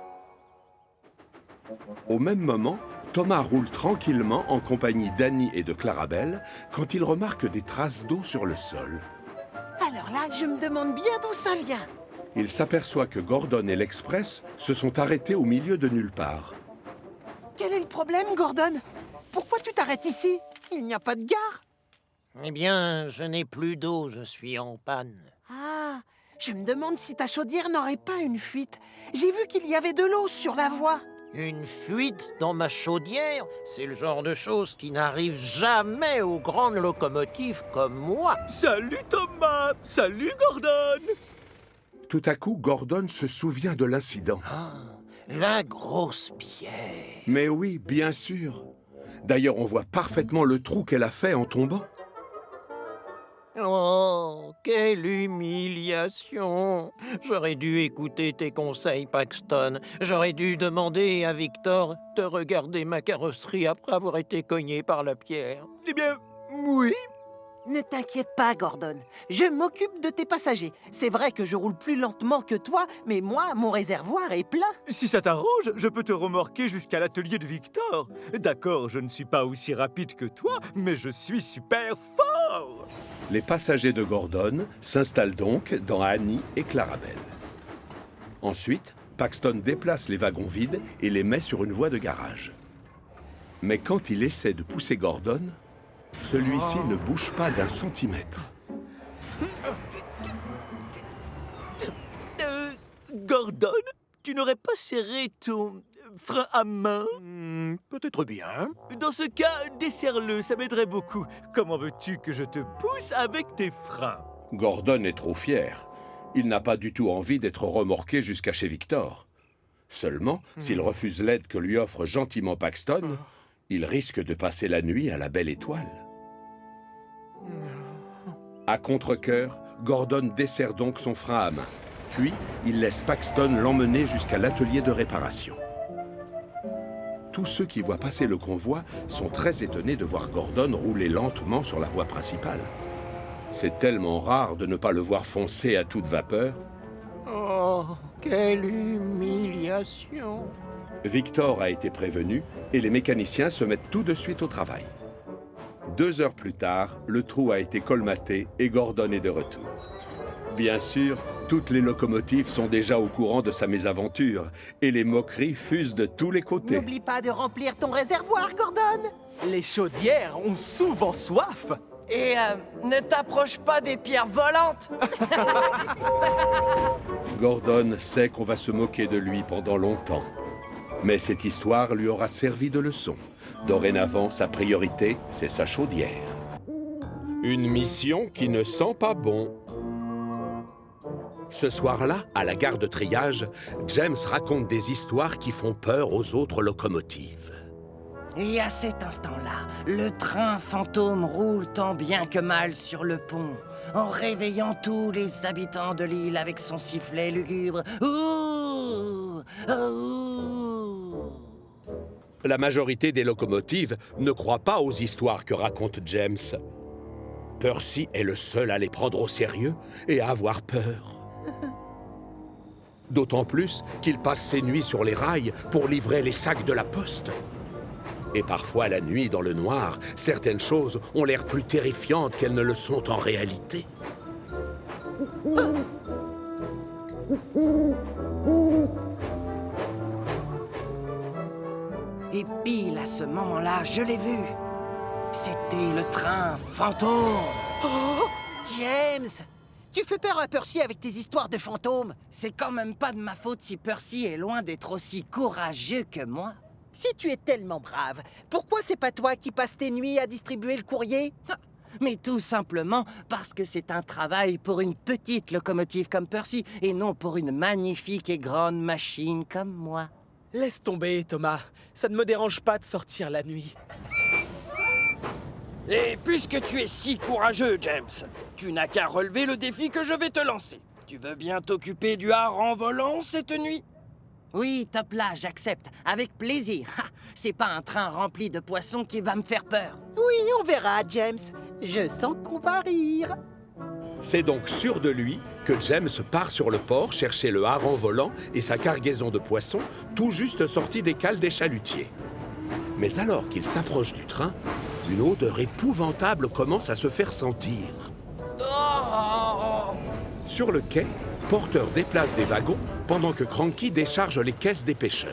Au même moment, Thomas roule tranquillement en compagnie d'Annie et de Clarabelle quand il remarque des traces d'eau sur le sol. Alors là, je me demande bien d'où ça vient. Il s'aperçoit que Gordon et l'Express se sont arrêtés au milieu de nulle part. Quel est le problème, Gordon? Pourquoi tu t'arrêtes ici? Il n'y a pas de gare. Eh bien, je n'ai plus d'eau, je suis en panne. Ah, je me demande si ta chaudière n'aurait pas une fuite. J'ai vu qu'il y avait de l'eau sur la voie. Une fuite dans ma chaudière? C'est le genre de choses qui n'arrive jamais aux grandes locomotives comme moi. Salut Thomas! Salut Gordon! Tout à coup, Gordon se souvient de l'incident. Ah, la grosse pierre. Mais oui, bien sûr. D'ailleurs, on voit parfaitement le trou qu'elle a fait en tombant. Oh, quelle humiliation! J'aurais dû écouter tes conseils, Paxton. J'aurais dû demander à Victor de regarder ma carrosserie après avoir été cogné par la pierre. Eh bien, oui. Ne t'inquiète pas, Gordon. Je m'occupe de tes passagers. C'est vrai que je roule plus lentement que toi, mais moi, mon réservoir est plein. Si ça t'arrange, je peux te remorquer jusqu'à l'atelier de Victor. D'accord, je ne suis pas aussi rapide que toi, mais je suis super fort. Les passagers de Gordon s'installent donc dans Annie et Clarabelle. Ensuite, Paxton déplace les wagons vides et les met sur une voie de garage. Mais quand il essaie de pousser Gordon, celui-ci ne bouge pas d'un centimètre. Gordon, tu n'aurais pas serré ton frein à main? Peut-être bien. Dans ce cas, desserre-le, ça m'aiderait beaucoup. Comment veux-tu que je te pousse avec tes freins? Gordon est trop fier. Il n'a pas du tout envie d'être remorqué jusqu'à chez Victor. Seulement, s'il refuse l'aide que lui offre gentiment Paxton, il risque de passer la nuit à la Belle Étoile. À contre-cœur, Gordon desserre donc son frein à main. Puis, il laisse Paxton l'emmener jusqu'à l'atelier de réparation. Tous ceux qui voient passer le convoi sont très étonnés de voir Gordon rouler lentement sur la voie principale. C'est tellement rare de ne pas le voir foncer à toute vapeur. Oh, quelle humiliation! Victor a été prévenu et les mécaniciens se mettent tout de suite au travail. 2 heures plus tard, le trou a été colmaté et Gordon est de retour. Bien sûr, toutes les locomotives sont déjà au courant de sa mésaventure et les moqueries fusent de tous les côtés. N'oublie pas de remplir ton réservoir, Gordon. Les chaudières ont souvent soif. Et ne t'approche pas des pierres volantes. Gordon sait qu'on va se moquer de lui pendant longtemps. Mais cette histoire lui aura servi de leçon. Dorénavant, sa priorité, c'est sa chaudière. Une mission qui ne sent pas bon. Ce soir-là, à la gare de triage, James raconte des histoires qui font peur aux autres locomotives. Et à cet instant-là, le train fantôme roule tant bien que mal sur le pont, en réveillant tous les habitants de l'île avec son sifflet lugubre. Ouh, ouh. La majorité des locomotives ne croient pas aux histoires que raconte James. Percy est le seul à les prendre au sérieux et à avoir peur. D'autant plus qu'il passe ses nuits sur les rails pour livrer les sacs de la poste. Et parfois, la nuit, dans le noir, certaines choses ont l'air plus terrifiantes qu'elles ne le sont en réalité. Et pile à ce moment-là, je l'ai vu. C'était le train fantôme. Oh, James! Tu fais peur à Percy avec tes histoires de fantômes. C'est quand même pas de ma faute si Percy est loin d'être aussi courageux que moi. Si tu es tellement brave, pourquoi c'est pas toi qui passes tes nuits à distribuer le courrier? Mais tout simplement parce que c'est un travail pour une petite locomotive comme Percy et non pour une magnifique et grande machine comme moi. Laisse tomber, Thomas. Ça ne me dérange pas de sortir la nuit. Et puisque tu es si courageux, James, tu n'as qu'à relever le défi que je vais te lancer. Tu veux bien t'occuper du hareng volant cette nuit? Oui, top là, j'accepte, avec plaisir. C'est pas un train rempli de poissons qui va me faire peur. Oui, on verra, James. Je sens qu'on va rire. C'est donc sûr de lui que James part sur le port chercher le hareng volant et sa cargaison de poissons, tout juste sortis des cales des chalutiers. Mais alors qu'il s'approche du train, une odeur épouvantable commence à se faire sentir. Oh! Sur le quai, Porter déplace des wagons pendant que Cranky décharge les caisses des pêcheurs.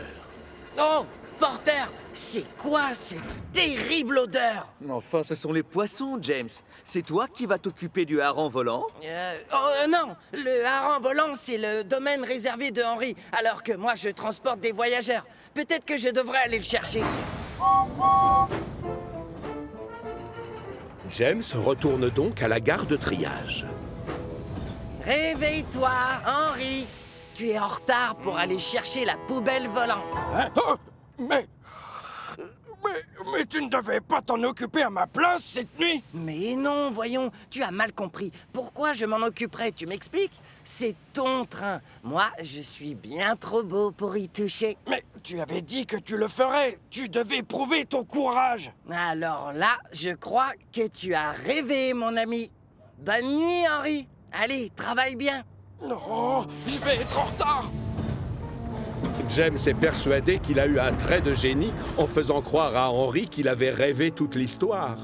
Oh, Porter, c'est quoi cette terrible odeur? Enfin, ce sont les poissons, James. C'est toi qui vas t'occuper du hareng volant? Non, le hareng volant, c'est le domaine réservé de Henry, alors que moi, je transporte des voyageurs. Peut-être que je devrais aller le chercher. James retourne donc à la gare de triage. Réveille-toi, Henry. Tu es en retard pour aller chercher la poubelle volante. Hein? Oh, mais tu ne devais pas t'en occuper à ma place cette nuit? Mais non, voyons, tu as mal compris. Pourquoi je m'en occuperais, tu m'expliques? C'est ton train. Moi, je suis bien trop beau pour y toucher. Mais tu avais dit que tu le ferais. Tu devais prouver ton courage. Alors là, je crois que tu as rêvé, mon ami. Bonne nuit, Henry. Allez, travaille bien. Non, je vais être en retard. James est persuadé qu'il a eu un trait de génie en faisant croire à Henry qu'il avait rêvé toute l'histoire.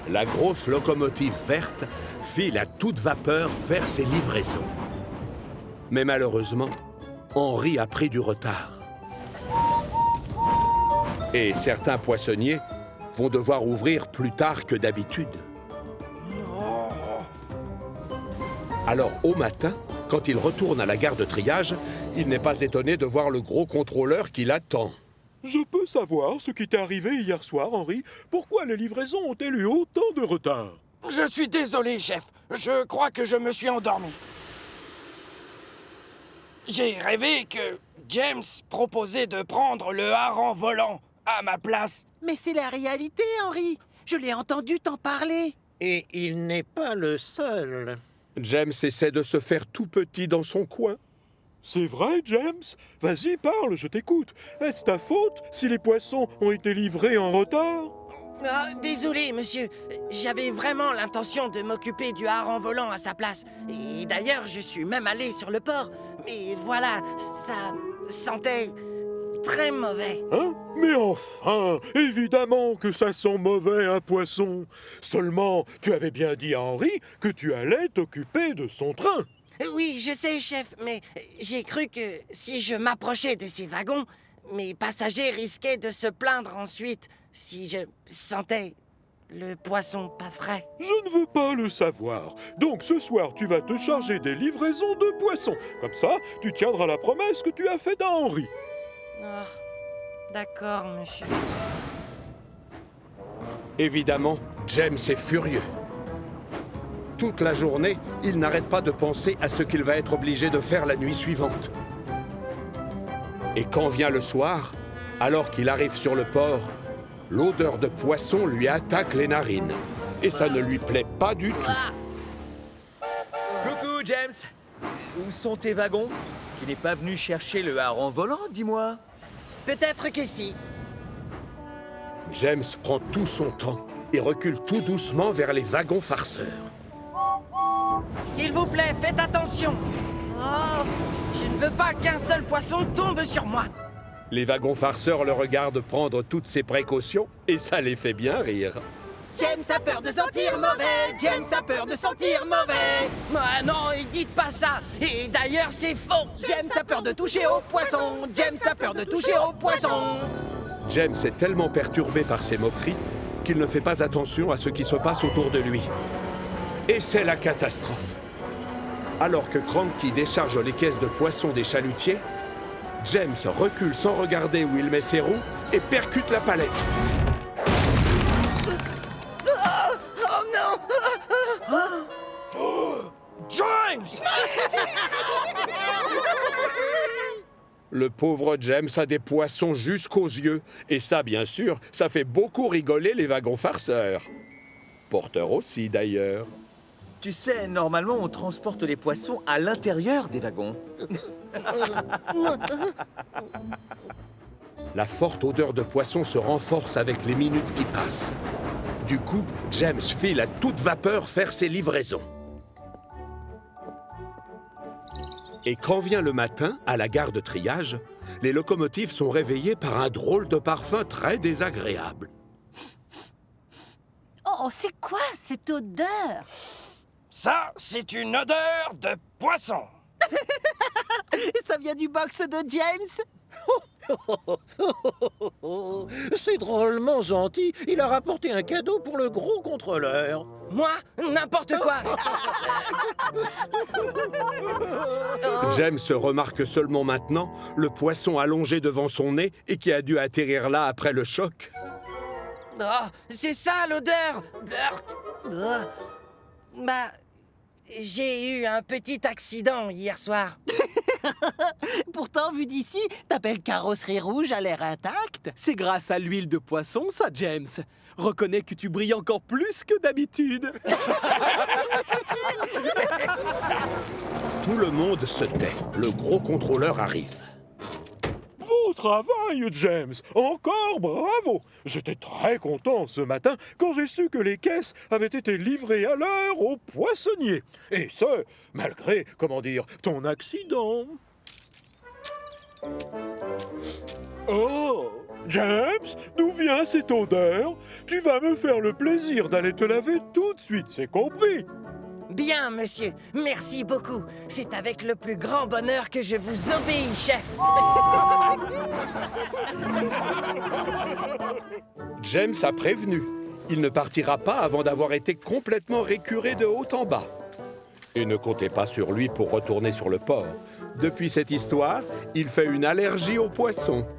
La grosse locomotive verte file à toute vapeur vers ses livraisons. Mais malheureusement, Henry a pris du retard. Et certains poissonniers vont devoir ouvrir plus tard que d'habitude. Alors, au matin, quand il retourne à la gare de triage, il n'est pas étonné de voir le gros contrôleur qui l'attend. Je peux savoir ce qui t'est arrivé hier soir, Henry? Pourquoi les livraisons ont-elles eu autant de retard? Je suis désolé, chef. Je crois que je me suis endormi. J'ai rêvé que James proposait de prendre le hareng volant à ma place. Mais c'est la réalité, Henry. Je l'ai entendu t'en parler. Et il n'est pas le seul. James essaie de se faire tout petit dans son coin. C'est vrai, James? Vas-y, parle, je t'écoute. Est-ce ta faute si les poissons ont été livrés en retard? Désolé, monsieur. J'avais vraiment l'intention de m'occuper du hareng volant à sa place. Et d'ailleurs, je suis même allé sur le port. Mais voilà, ça sentait très mauvais. Hein? Mais enfin, évidemment que ça sent mauvais un poisson. Seulement, tu avais bien dit à Henry que tu allais t'occuper de son train. Oui, je sais, chef, mais j'ai cru que si je m'approchais de ces wagons, mes passagers risquaient de se plaindre ensuite si je sentais le poisson pas frais. Je ne veux pas le savoir. Donc ce soir, tu vas te charger des livraisons de poissons. Comme ça, tu tiendras la promesse que tu as faite à Henry. Oh, d'accord, monsieur. Évidemment, James est furieux. Toute la journée, il n'arrête pas de penser à ce qu'il va être obligé de faire la nuit suivante. Et quand vient le soir, alors qu'il arrive sur le port, l'odeur de poisson lui attaque les narines. Et ça ne lui plaît pas du tout. Coucou, James. Où sont tes wagons? Tu n'es pas venu chercher le hareng volant, dis-moi? Peut-être que si. James prend tout son temps et recule tout doucement vers les wagons farceurs. S'il vous plaît, faites attention. Oh, je ne veux pas qu'un seul poisson tombe sur moi. Les wagons farceurs le regardent prendre toutes ces précautions et ça les fait bien rire. James a peur de sentir mauvais. James a peur de sentir mauvais. Ah non, dites pas ça. Et d'ailleurs, c'est faux. James a peur de toucher aux poissons. James a peur de toucher aux poissons. James est tellement perturbé par ces moqueries qu'il ne fait pas attention à ce qui se passe autour de lui. Et c'est la catastrophe. Alors que Cranky décharge les caisses de poissons des chalutiers, James recule sans regarder où il met ses roues et percute la palette. Oh non! James! Le pauvre James a des poissons jusqu'aux yeux. Et ça, bien sûr, ça fait beaucoup rigoler les wagons farceurs. Porteurs aussi, d'ailleurs. Tu sais, normalement, on transporte les poissons à l'intérieur des wagons. La forte odeur de poisson se renforce avec les minutes qui passent. Du coup, James file à toute vapeur faire ses livraisons. Et quand vient le matin, à la gare de triage, les locomotives sont réveillées par un drôle de parfum très désagréable. Oh, c'est quoi cette odeur? Ça, c'est une odeur de poisson. Ça vient du box de James. C'est drôlement gentil. Il a rapporté un cadeau pour le gros contrôleur. Moi, n'importe quoi. James remarque seulement maintenant le poisson allongé devant son nez et qui a dû atterrir là après le choc. Oh, c'est ça l'odeur. Bah, j'ai eu un petit accident hier soir. Pourtant, vu d'ici, ta belle carrosserie rouge a l'air intacte. C'est grâce à l'huile de poisson, ça, James. Reconnais que tu brilles encore plus que d'habitude. Tout le monde se tait. Le gros contrôleur arrive. Beau travail, James. Encore bravo. J'étais très content ce matin quand j'ai su que les caisses avaient été livrées à l'heure aux poissonniers. Et ce, malgré, comment dire, ton accident. Oh, James, d'où vient cette odeur? Tu vas me faire le plaisir d'aller te laver tout de suite, c'est compris? Bien, monsieur. Merci beaucoup. C'est avec le plus grand bonheur que je vous obéis, chef. James a prévenu. Il ne partira pas avant d'avoir été complètement récuré de haut en bas. Et ne comptez pas sur lui pour retourner sur le port. Depuis cette histoire, il fait une allergie aux poissons.